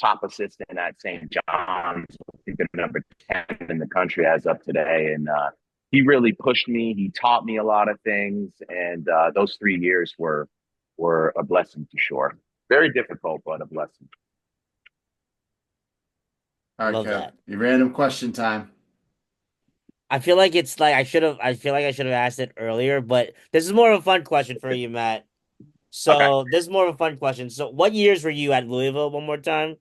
B: top assistant at St. John's, I think the number 10 in the country as of today. And he really pushed me. He taught me a lot of things. And those 3 years were a blessing for sure. Very difficult, but a blessing.
A: All right,
C: Love
A: Kev.
C: that.
A: Your random question time.
C: I feel like it's like I feel like I should have asked it earlier, but this is more of a fun question for you, Matt.
B: Okay.
C: So this is more of a fun question. So what years were you at Louisville one more time?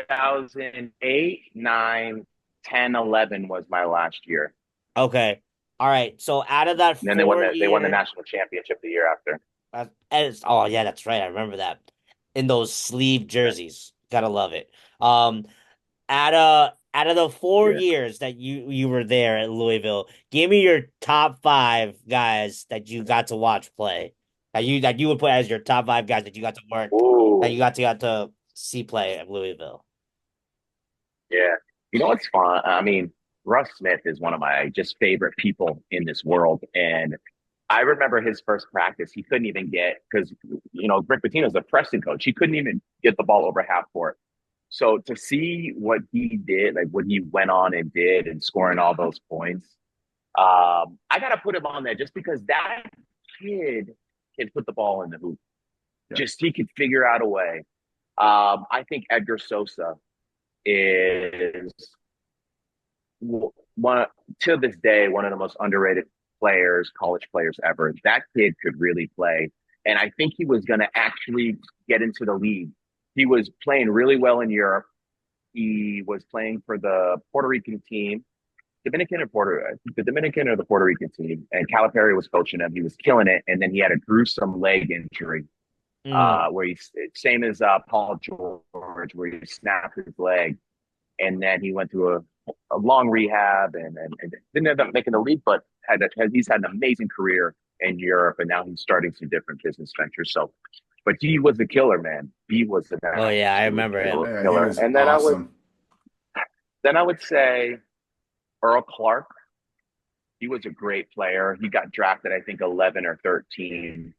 B: 2008, 9, 10, 11 was my last year.
C: Okay. All right. So out of that
B: And then
C: four
B: they won the
C: year,
B: national championship the year after.
C: oh yeah, that's right. I remember that. In those sleeve jerseys. Gotta love it. Um, out of the four
B: Yeah.
C: years that you were there at Louisville, give me your top five guys that you got to watch play. That you would put as your top five guys that you got to work, that you
B: Ooh.
C: got to see play at Louisville.
B: Yeah. You know what's fun? I mean, Russ Smith is one of my just favorite people in this world. And I remember his first practice, he couldn't even get, because, Rick Pitino's a pressing coach. He couldn't even get the ball over half court. So to see what he did, like what he went on and did and scoring all those points, I got to put him on there just because that kid can put the ball in the hoop.
A: Yeah.
B: Just he could figure out a way. I think Edgar Sosa is one to this day one of the most underrated players, college players ever. That kid could really play, and I think he was going to actually get into the league. He was playing really well in Europe. He was playing for the Puerto Rican team, Dominican or the Dominican or the Puerto Rican team, and Calipari was coaching him. He was killing it, and then he had a gruesome leg injury,
C: Mm.
B: where he same as Paul George, where he snapped his leg, and then he went through a long rehab and didn't end up making the league, but he's had an amazing career in Europe, and now he's starting some different business ventures. So, but he was a killer, man. He was an
C: Oh yeah, I
B: absolute
C: remember him.
A: Yeah, he
B: killer.
A: was
B: And
A: awesome.
B: then I would say Earl Clark. He was a great player. He got drafted, I think, 11 or 13.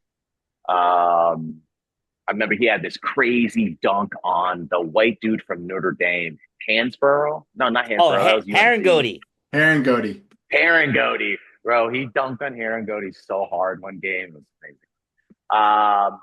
B: I remember he had this crazy dunk on the white dude from Notre Dame, Hansborough. No, not
C: Oh,
B: Hansborough. That was UNC.
C: Harangody.
A: Herringody.
B: Herringody, bro. He dunked on Herringody so hard one game. It was amazing.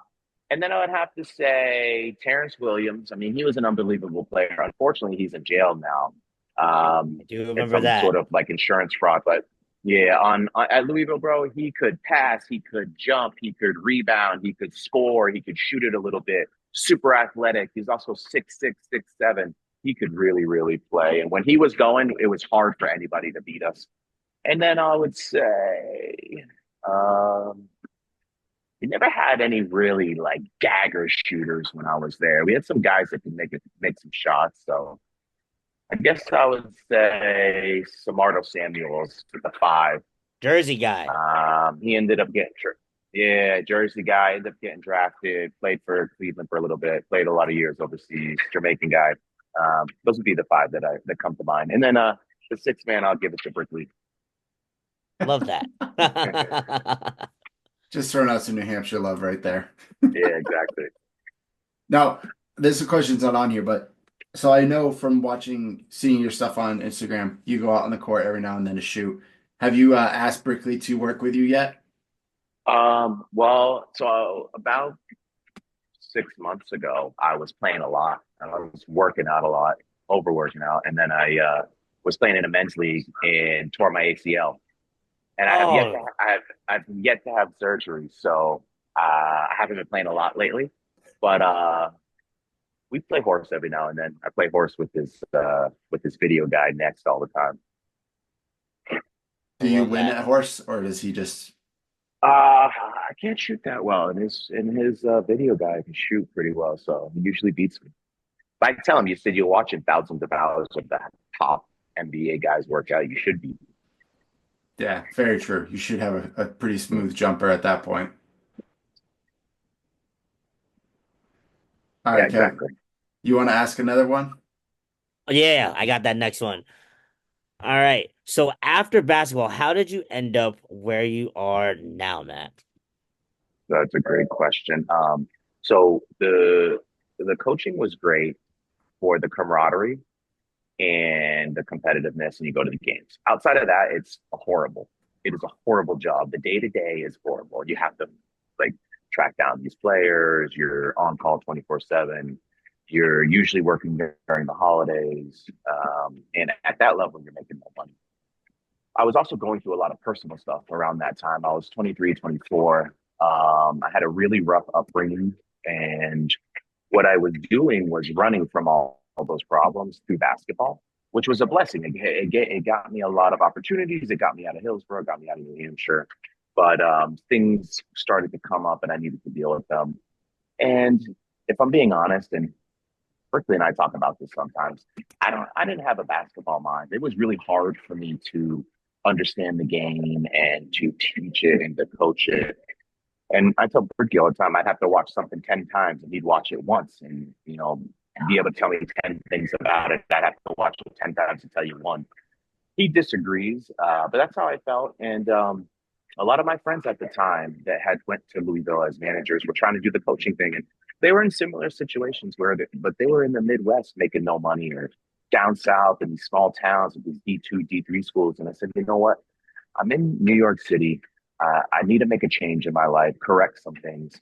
B: And then I would have to say Terrence Williams. I mean, he was an unbelievable player. Unfortunately, he's in jail now.
C: I do
B: It's
C: remember
B: some
C: that.
B: sort of like insurance fraud. But yeah, on at Louisville, bro, he could pass, he could jump, he could rebound, he could score, he could shoot it a little bit. Super athletic. He's also 6'6", 6'7". He could really, really play. And when he was going, it was hard for anybody to beat us. And then I would say, um, we never had any really like dagger shooters when I was there. We had some guys that could make some shots. So I guess I would say Samardo Samuels to the five.
C: Jersey guy.
B: He ended up getting yeah, Jersey guy, ended up getting drafted, played for Cleveland for a little bit, played a lot of years overseas, Jamaican guy. Those would be the five that come to mind. And then the sixth man, I'll give it to Brickley.
C: Love that.
A: Just throwing out some New Hampshire love right there.
B: Yeah, exactly.
A: Now, this question's not on here, but so I know from seeing your stuff on Instagram, you go out on the court every now and then to shoot. Have you asked Brickley to work with you yet?
B: Well, so about 6 months ago, I was playing a lot. I was working out a lot, overworking out, and then I was playing in a men's league and tore my ACL. And
C: Oh,
B: I've yet to have surgery, so I haven't been playing a lot lately. But we play horse every now and then. I play horse with this video guy next all the time.
C: I
A: Do you
C: love
A: win
C: that.
A: at horse, or does he just?
B: I can't shoot that well, and his video guy can shoot pretty well, so he usually beats me. But I tell him, you said you're watching thousands of hours of the top NBA guys work out. You should be.
A: Yeah, very true. You should have a pretty smooth jumper at that point. All
B: Yeah,
A: right, Kev,
B: exactly.
A: you want to ask another one?
C: Yeah, I got that next one. All right. So after basketball, how did you end up where you are now, Matt?
B: That's a great question. So the coaching was great for the camaraderie and the competitiveness, and you go to the games. Outside of that, it's horrible. It is a horrible job. The day to day is horrible. You have to like track down these players. You're on call 24/7. You're usually working during the holidays, and at that level, you're making no money. I was also going through a lot of personal stuff around that time. I was 23, 24. I had a really rough upbringing, and what I was doing was running from all those problems through basketball, which was a blessing. It got me a lot of opportunities. It got me out of Hillsborough, got me out of New Hampshire, but things started to come up, and I needed to deal with them. And if I'm being honest, and Berkeley and I talk about this sometimes. I didn't have a basketball mind. It was really hard for me to understand the game and to teach it and to coach it. And I tell Berkey all the time, I'd have to watch something 10 times and he'd watch it once and, be able to tell me 10 things about it. I'd have to watch it 10 times to tell you one. He disagrees, but that's how I felt. And a lot of my friends at the time that had went to Louisville as managers were trying to do the coaching thing, and they were in similar situations but they were in the Midwest making no money or down south in these small towns with these D2, D3 schools. And I said, you know what? I'm in New York City. I need to make a change in my life, correct some things.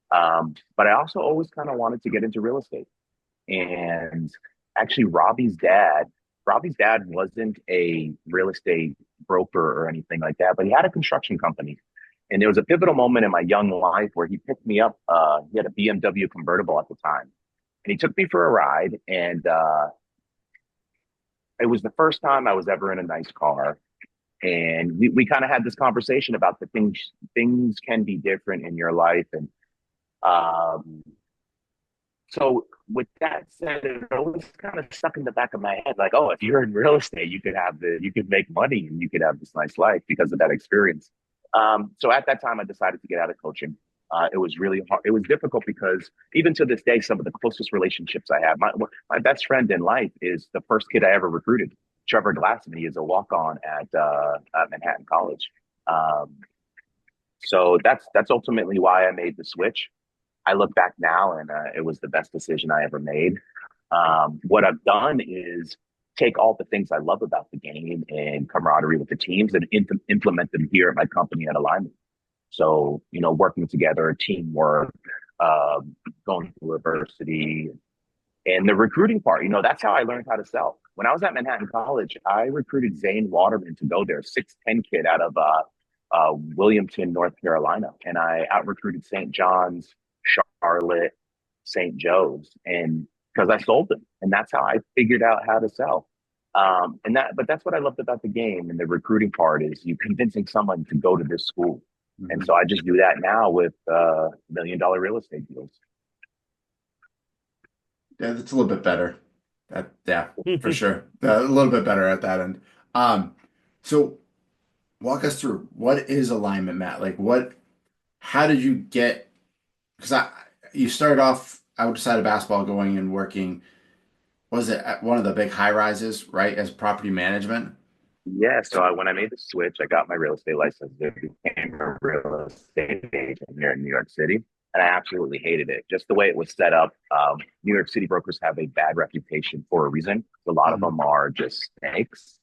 B: But I also always kind of wanted to get into real estate. And actually, Robbie's dad wasn't a real estate broker or anything like that, but he had a construction company. And there was a pivotal moment in my young life where he picked me up. He had a BMW convertible at the time, and he took me for a ride. And it was the first time I was ever in a nice car. And we kind of had this conversation about the things can be different in your life. And um, so with that said, it always kind of stuck in the back of my head, like, oh, if you're in real estate, you could make money and you could have this nice life because of that experience. So at that time, I decided to get out of coaching. It was really hard. It was difficult because even to this day, some of the closest relationships I have, my best friend in life is the first kid I ever recruited, Trevor Glassman. He is a walk on at Manhattan College. Um, so that's ultimately why I made the switch. I look back now and it was the best decision I ever made. What I've done is take all the things I love about the game and camaraderie with the teams and implement them here at my company at Alignment. So, working together, teamwork, going through adversity, and the recruiting part, that's how I learned how to sell. When I was at Manhattan College, I recruited Zane Waterman to go there, 6'10" kid out of Williamton, North Carolina. And I out recruited St. John's, Charlotte, St. Joe's, and because I sold them. And that's how I figured out how to sell. But that's what I loved about the game and the recruiting part is you convincing someone to go to this school. And
A: Mhm.
B: so I just do that now with $1 million real estate deals.
A: Yeah, that's a little bit better. Yeah, for sure. A little bit better at that end. Um, so walk us through what is alignment, Matt? Like how did you get, because you started off outside of basketball going and working, was it at one of the big high rises, right, as property management?
B: Yeah, so when I made the switch, I got my real estate license. I became a real estate agent here in New York City, and I absolutely hated it. Just the way it was set up. New York City brokers have a bad reputation for a reason. A lot of
A: Mhm.
B: them are just snakes.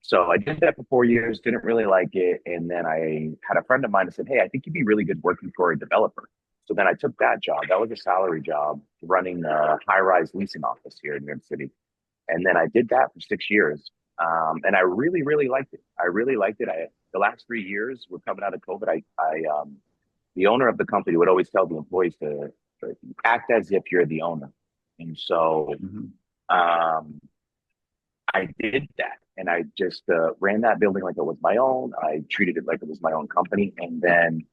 B: So I did that for 4 years, didn't really like it. And then I had a friend of mine that said, hey, I think you'd be really good working for a developer. So then I took that job. That was a salary job running a high rise leasing office here in New York City. And then I did that for 6 years. And I really, really liked it. I really liked it. The last 3 years, we're coming out of COVID. The owner of the company would always tell the employees to act as if you're the owner. And so
A: Mhm.
B: um, I did that, and I just ran that building like it was my own. I treated it like it was my own company, and then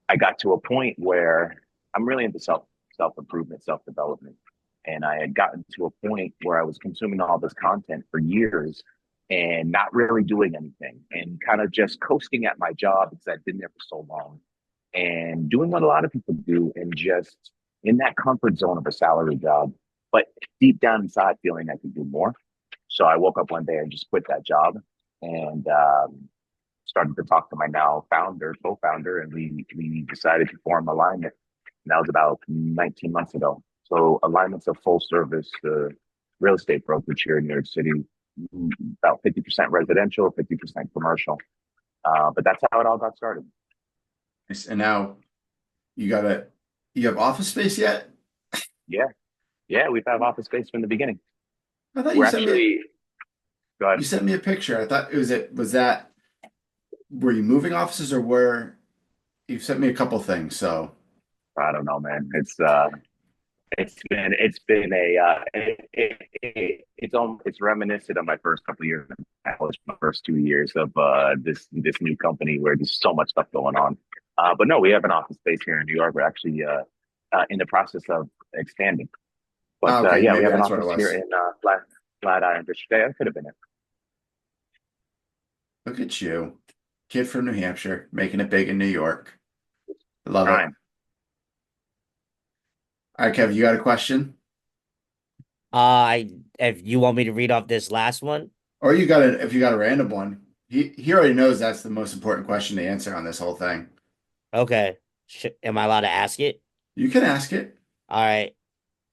B: I got to a point where I'm really into self improvement, self development, and I had gotten to a point where I was consuming all this content for years and not really doing anything, and kind of just coasting at my job because I'd been there for so long, and doing what a lot of people do, and just in that comfort zone of a salary job, but deep down inside feeling I could do more. So I woke up one day and just quit that job, and started to talk to my now co-founder, and we decided to form Alignment. And that was about 19 months ago. So Alignment's a full service real estate brokerage here in New York City, about 50% residential, 50% commercial. But that's how it all got started.
A: Nice. And now you got you have office space yet?
B: Yeah, yeah, we've had office space from the beginning.
A: I thought
B: We're
A: you sent me
B: actually, go ahead.
A: you sent me a picture. I thought was that were you moving offices or were you sent me a couple things, so
B: I don't know, man. It's been a it's reminiscent of my first couple of years in college, my first 2 years of this new company where there's so much stuff going on. But no, we have an office space here in New York. We're actually in the process of expanding. But
A: okay,
B: yeah, we
A: maybe
B: have an
A: that's what it
B: office here
A: was.
B: in Flatiron District. Yeah, it could have been it.
A: Look at you, kid from New Hampshire, making it big in New York. I love it.
B: Trying.
A: All right, Kevin, you got a question?
C: I if you want me to read off this last one,
A: Or you got if you got a random one. He already knows that's the most important question to answer on this whole thing.
C: okay. Am I allowed to ask it?
A: You can ask it.
C: All right.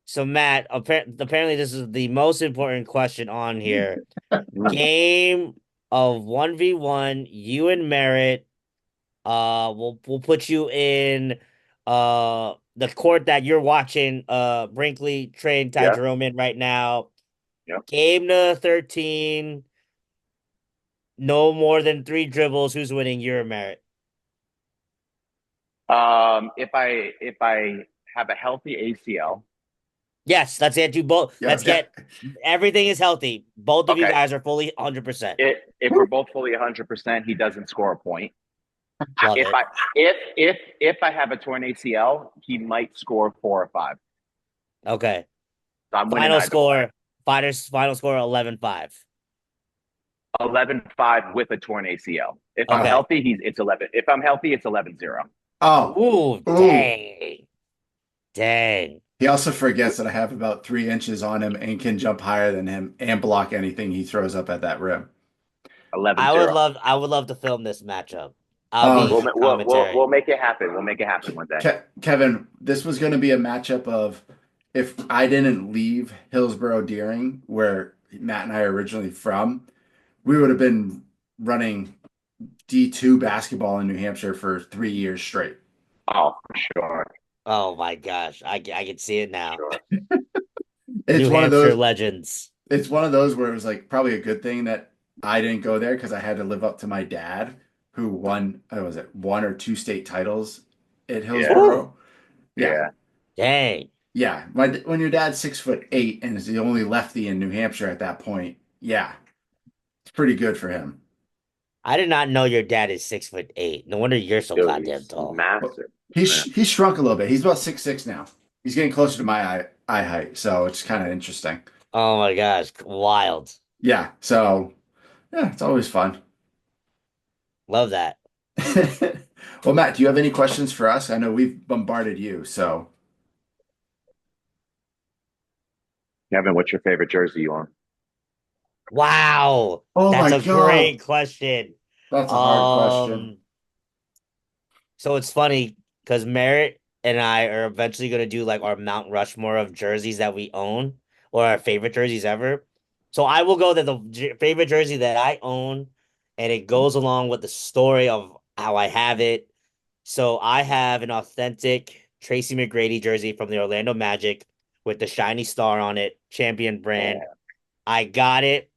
C: So Matt, apparently this is the most important question on here.
B: Mm.
C: Game of 1v1, you and Merritt. We'll put you in the court that you're watching Brinkley train Ty
B: Yeah,
C: Jerome in right now.
B: yeah.
C: Game to 13. No more than 3 dribbles. Who's winning? You or Merritt?
B: If I have a healthy ACL,
C: Yes, let's get you both. Let's
A: Yep, yeah.
C: get everything is healthy. Both of you
B: okay.
C: guys are fully 100%.
B: If we're both fully 100%, he doesn't score a point.
C: Love
B: If
C: it.
B: I if I have a torn ACL, he might score 4 or 5.
C: Okay.
B: So I'm winning
C: Final
B: either way.
C: score. Final score 11-5.
B: 11-5 with a torn ACL. If I'm
C: Okay.
B: healthy, it's 11. If I'm healthy, it's 11-0.
A: Oh,
C: Ooh,
A: ooh.
C: dang. Dang.
A: He also forgets that I have about 3 inches on him and can jump higher than him and block anything he throws up at that rim.
B: 11-0.
C: I would love to film this matchup. I'll
A: Um,
C: be
B: We'll
C: commentary.
B: make it happen. We'll make it happen one day.
A: Kevin, this was going to be a matchup of if I didn't leave Hillsborough Deering, where Matt and I are originally from, we would have been running D2 basketball in New Hampshire for 3 years straight.
B: Oh, for sure.
C: Oh my gosh. I can see it now.
B: Sure.
A: It's
C: New
A: one of
C: Hampshire
A: those.
C: legends.
A: It's one of those where it was like probably a good thing that I didn't go there because I had to live up to my dad, who won, what was it, 1 or 2 state titles at
B: Yeah.
C: Ooh,
A: Hillsborough. Yeah,
B: Yeah.
C: dang.
A: yeah. When your dad's 6'8" and is the only lefty in New Hampshire at that point, yeah, it's pretty good for him.
C: I did not know your dad is 6'8". No wonder you're so
B: Dude,
C: goddamn
B: he's
C: tall.
A: But
B: massive. Yeah.
A: he's shrunk a little bit. He's about 6'6" now. He's getting closer to my eye height, so it's kind of interesting.
C: Oh my gosh. Wild.
A: Yeah, so yeah, it's always fun.
C: Love that.
A: Well, Matt, do you have any questions for us? I know we've bombarded you, so
B: Kevin, what's your favorite jersey you own?
C: Wow.
A: oh
C: That's
A: my
C: a
A: God,
C: great question.
A: that's a hard question.
C: Um, so it's funny because Merritt and I are eventually gonna do like our Mount Rushmore of jerseys that we own or our favorite jerseys ever. So I will go that favorite jersey that I own, and it goes along with the story of how I have it. So I have an authentic Tracy McGrady jersey from the Orlando Magic with the shiny star on it, champion brand.
B: Yeah.
C: I got it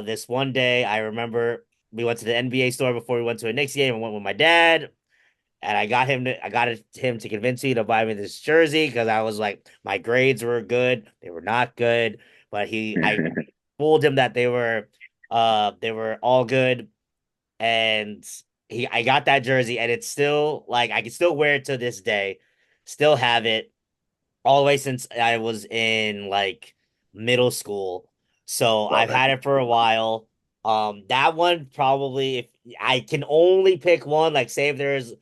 C: this one day. I remember we went to the NBA store before we went to a Knicks game and went with my dad. and I got him to convince me to buy me this jersey because I was like, my grades were good, they were not good, but I fooled him that they were all good, and I got that jersey, and it's still like I can still wear it to this day, still have it all the way since I was in like middle school. So I've
B: Love it.
C: had it for a while. That one probably, if I can only pick one, like say if there's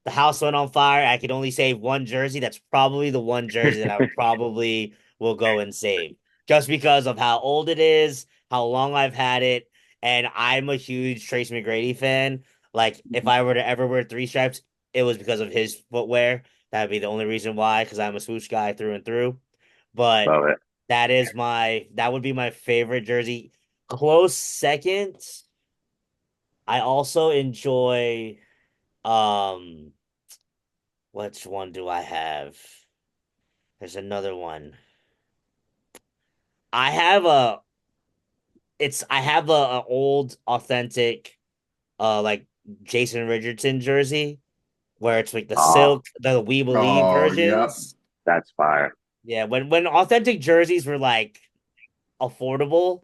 C: the house went on fire, I could only save one jersey. That's probably the one jersey that I probably will go and save. Just because of how old it is, how long I've had it, and I'm a huge Trace McGrady fan. Like if I were to ever wear three stripes, it was because of his footwear. That'd be the only reason why, because I'm a swoosh guy through and through. But
B: Love it.
C: that would be my favorite jersey. Close second. I also enjoy um which one do I have? There's another one. I have a I have a old authentic like Jason Richardson jersey where it's like the
B: Oh,
C: silk, the We Believe
A: Oh, yep.
C: versions.
B: that's fire.
C: Yeah, when authentic jerseys were like affordable,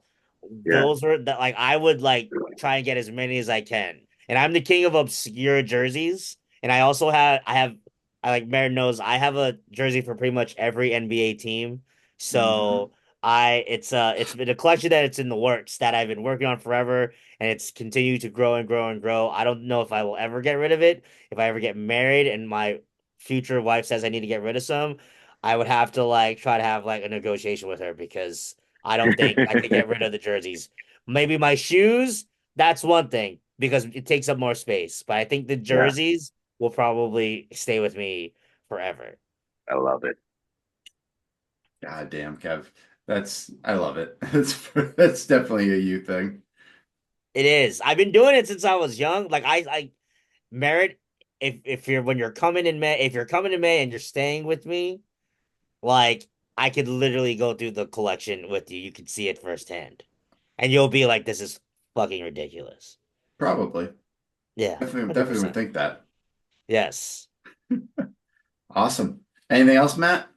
B: Yeah.
C: those were that like I would like try and get as many as I can. And I'm the king of obscure jerseys. And I have I like Merritt knows I have a jersey for pretty much every NBA team.
A: Hmm.
C: So it's been a collection that it's in the works that I've been working on forever, and it's continued to grow and grow and grow. I don't know if I will ever get rid of it. If I ever get married and my future wife says I need to get rid of some, I would have to like try to have like a negotiation with her because I don't think I could get rid of the jerseys. Maybe my shoes, that's one thing because it takes up more space. But I think the
B: Yeah,
C: jerseys will probably stay with me forever.
B: I love it.
A: God damn, Kev. I love it. That's definitely a you thing.
C: It is. I've been doing it since I was young. Like I merit if you're when you're coming in May, if you're coming in May and you're staying with me, like I could literally go through the collection with you. You could see it firsthand. And you'll be like, this is fucking ridiculous.
A: Probably.
C: Yeah,
A: Definitely would
C: 100%.
A: think that.
C: Yes.
A: Awesome. Anything else, Matt?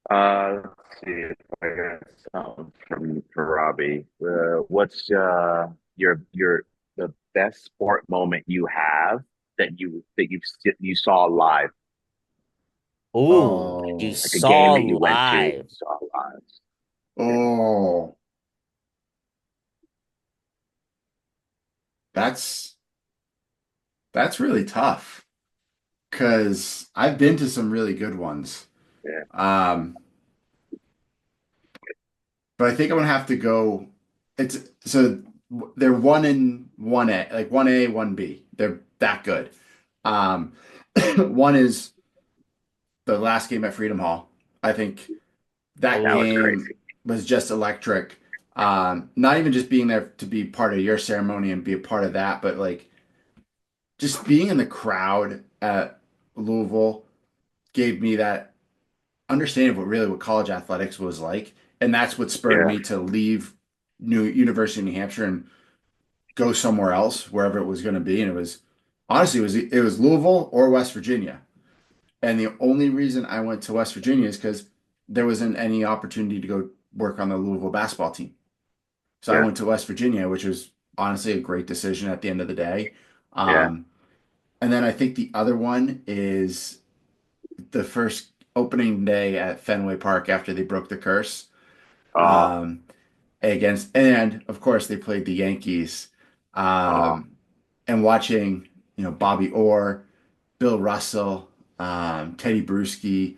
B: Let's see if I got something from for Robbie. What's your the best sport moment you have you saw live,
C: Ooh, that you
A: Oh,
B: like a game
C: saw
B: that you went to
C: live.
B: and saw live? Yeah.
A: oh, that's that's really tough because I've been to some really good ones.
B: Yeah.
A: Um, but I think I'm gonna have to go. It's so they're one in one A, like one A, one B. They're that good. Um, one is the last game at Freedom Hall. I think that
B: That was
C: Oh,
A: game
B: crazy.
A: was just electric. Not even just being there to be part of your ceremony and be a part of that, but like just being in the crowd at Louisville gave me that understanding of what college athletics was like, and that's what spurred
B: Yeah.
A: me to leave New University of New Hampshire and go somewhere else, wherever it was going to be. And it was honestly it was Louisville or West Virginia. And the only reason I went to West Virginia is because there wasn't any opportunity to go work on the Louisville basketball team. So I
B: Yeah.
A: went to West Virginia, which was honestly a great decision at the end of the day.
B: Yeah.
A: Um, and then I think the other one is the first opening day at Fenway Park after they broke the curse.
B: Oh.
A: Um, and of course they played the Yankees.
B: Oh.
A: Um, and watching, Bobby Orr, Bill Russell, Teddy Bruschi,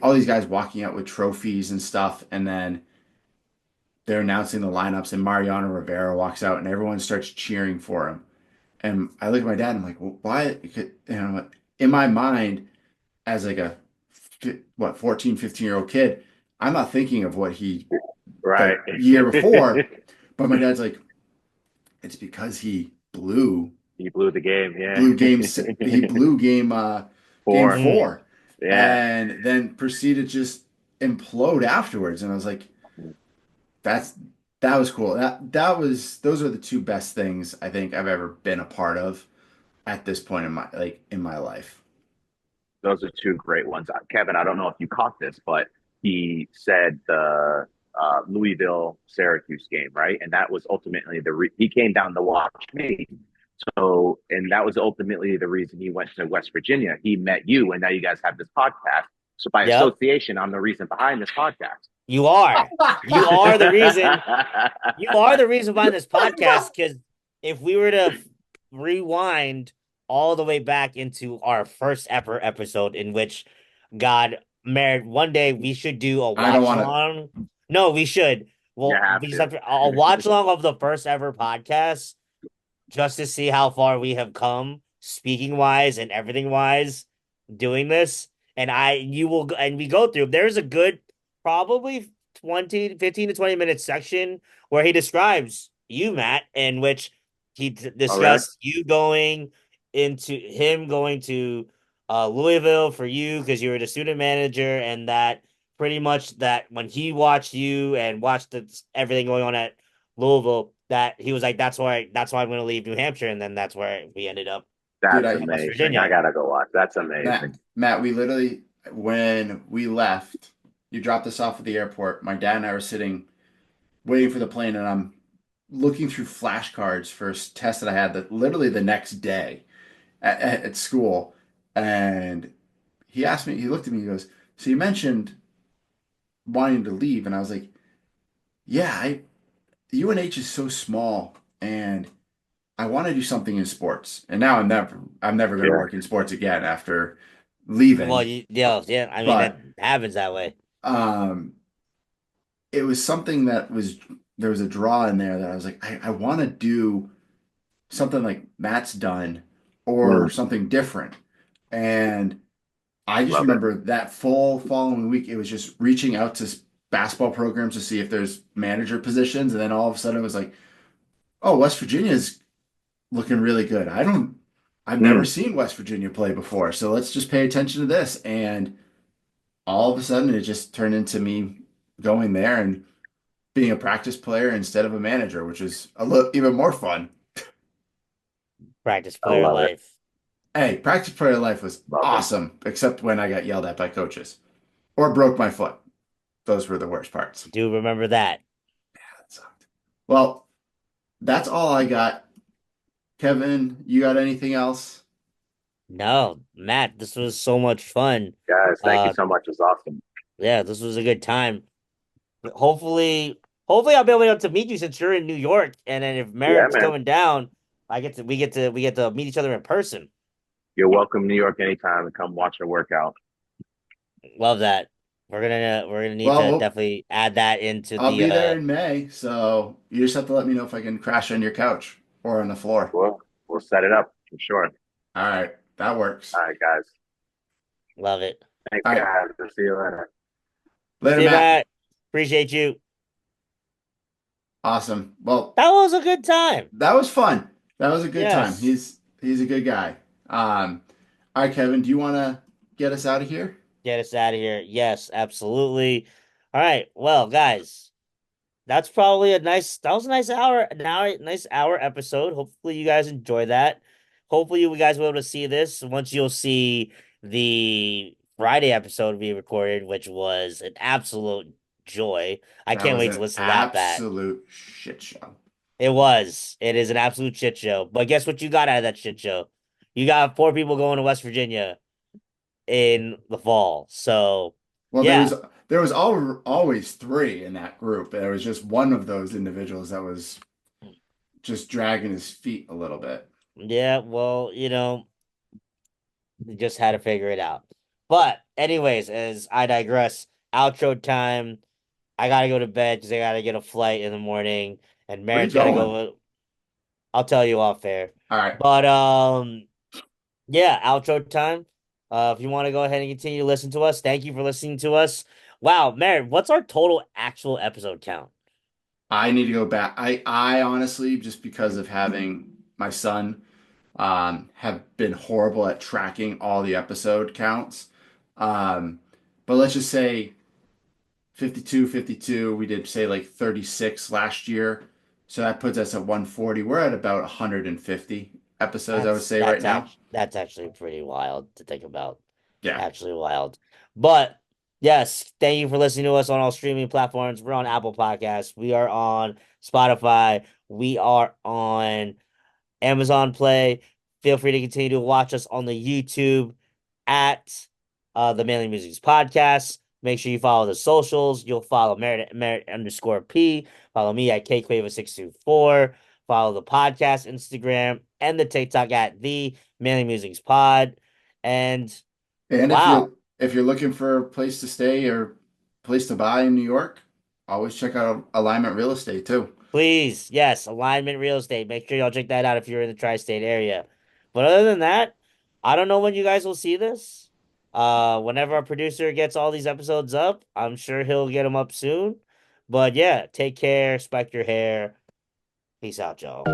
A: all these guys walking out with trophies and stuff, and then they're announcing the lineups, and Mariano Rivera walks out, and everyone starts cheering for him. And I look at my dad, and I'm like, well, why? In my mind, as like a 14, 15-year-old kid, I'm not thinking of what he
B: Right.
A: the year before, but my dad's like, it's because he
B: You blew the game. Yeah.
A: blew game he blew game
B: Four.
C: mm.
A: four,
B: Yeah.
A: and then proceeded to just implode afterwards. And I was like, that's that was cool. Those are the two best things I think I've ever been a part of. at this point in my life.
B: Those are two great ones. Kevin, I don't know if you caught this, but he said the Louisville Syracuse game, right? And that was ultimately he came down to watch me. So, and that was ultimately the reason he went to West Virginia. He met you, and now you guys have this podcast. So, by
C: Yep.
B: association, I'm the reason behind this podcast.
C: You are. You are the reason. You are the reason behind this podcast. Because if we were to rewind all the way back into our first ever episode, in which God married, one day we should do a
A: I don't
C: watch
A: want to.
C: along. No, we should.
B: You
C: Well,
B: have
C: we just
B: to.
C: have to, a watch along of the first ever podcast, just to see how far we have come, speaking wise and everything wise, doing this. And you will, and we go through. There's a good, probably 15 to 20 minute section where he describes you, Matt, in which he
B: Oh, really?
C: discussed you going into him going to Louisville for you because you were the student manager, and that pretty much that when he watched you and watched everything going on at Louisville, that he was like, that's why I'm going to leave New Hampshire, and then that's where we ended up
A: Dude,
B: That's
A: I
C: at West
B: amazing. I
C: Virginia.
B: gotta go watch. That's
A: Matt,
B: amazing.
A: Matt, we literally, when we left, you dropped us off at the airport. My dad and I were sitting waiting for the plane, and I'm looking through flashcards for a test that I had that literally the next day at school. And he looked at me, he goes, "So you mentioned wanting to leave." And I was like, "Yeah, UNH is so small, and I want to do something in sports." And now I'm never going to
B: Yeah.
A: work in sports again after
C: Well,
A: leaving.
C: yeah. I mean, that
A: But
C: happens that way.
A: um, it was something that was there was a draw in there that I was like, I want to do something like Matt's done or
B: Mm,
A: something different. And I just
B: love it.
A: remember that full following week, it was just reaching out to basketball programs to see if there's manager positions. And then all of a sudden it was like, oh, West Virginia's looking really good. I've never
B: Mm,
A: seen West Virginia play before. So let's just pay attention to this. And all of a sudden it just turned into me going there and being a practice player instead of a manager, which is a little even more fun.
C: Practice
B: I
C: player
B: love it.
C: life.
A: Hey, practice player life was
B: Love it.
A: awesome, except when I got yelled at by coaches or broke my foot. Those were the worst parts.
C: Do remember that.
A: That sucked. Well, that's all I got. Kevin, you got anything else?
C: No, Matt, this was so much fun.
B: Guys, thank you
C: Uh,
B: so much. It's awesome.
C: yeah, this was a good time. Hopefully I'll be able to meet you since you're in New York, and then if
B: Yeah,
C: Merritt's
B: man.
C: coming down, we get to meet each other in person.
B: You're welcome, New York, anytime to come watch a workout.
C: Love that. We're gonna need
A: Well,
C: to definitely add that into
A: I'll
C: the
A: be there in May, so you just have to let me know if I can crash on your couch or on the floor.
B: We'll set it up for sure.
A: All right, that works.
B: All right, guys.
C: love it.
B: Thanks,
A: All right,
B: guys. I'll see you later.
A: later,
C: See you,
A: Matt.
C: Matt. Appreciate you.
A: Awesome. Well,
C: That was a good time.
A: that was fun. That was a good time.
C: Yes.
A: He's a good guy. All right, Kevin, do you want to get us out of here?
C: Get us out of here. Yes, absolutely. All right. Well, guys, that was a nice hour episode. Hopefully you guys enjoy that. Hopefully you guys will be able to see this once you'll see the Friday episode we recorded, which was an absolute joy. I
A: That
C: can't
A: was
C: wait to
A: an
C: listen to that.
A: absolute shit show.
C: It was. It is an absolute shit show. But guess what you got out of that shit show? You got 4 people going to West Virginia in the fall. So
A: Well,
C: yeah.
A: there was always three in that group. There was just one of those individuals that was just dragging his feet a little bit.
C: Yeah, well, we just had to figure it out. But anyways, as I digress, outro time. I gotta go to bed because I gotta get a flight in the morning, and
A: Where are you
C: Merritt's gotta
A: going?
C: go. I'll tell you off air.
A: All right.
C: But yeah, outro time. If you want to go ahead and continue to listen to us, thank you for listening to us. Wow, Merritt, what's our total actual episode count?
A: I need to go back. I honestly, just because of having my son, have been horrible at tracking all the episode counts. Um, but let's just say 52, 52. We did say like 36 last year. So that puts us at 140. We're at about 150 episodes, I would say right now.
C: That's actually pretty wild to think about.
A: Yeah.
C: Actually wild. But yes, thank you for listening to us on all streaming platforms. We're on Apple Podcasts. We are on Spotify. We are on Amazon Play. Feel free to continue to watch us on the YouTube at the Manly Musings Podcast. Make sure you follow the socials. You'll follow Merit underscore P. Follow me at KQuavo624. Follow the podcast Instagram and the TikTok at the Manly Musings Pod. And
A: And
C: wow,
A: if you're looking for a place to stay or place to buy in New York, always check out Alignment Real Estate too.
C: please, yes, Alignment Real Estate. Make sure y'all check that out if you're in the tri-state area. But other than that, I don't know when you guys will see this. Whenever our producer gets all these episodes up, I'm sure he'll get them up soon. But yeah, take care, spike your hair. Peace out, y'all.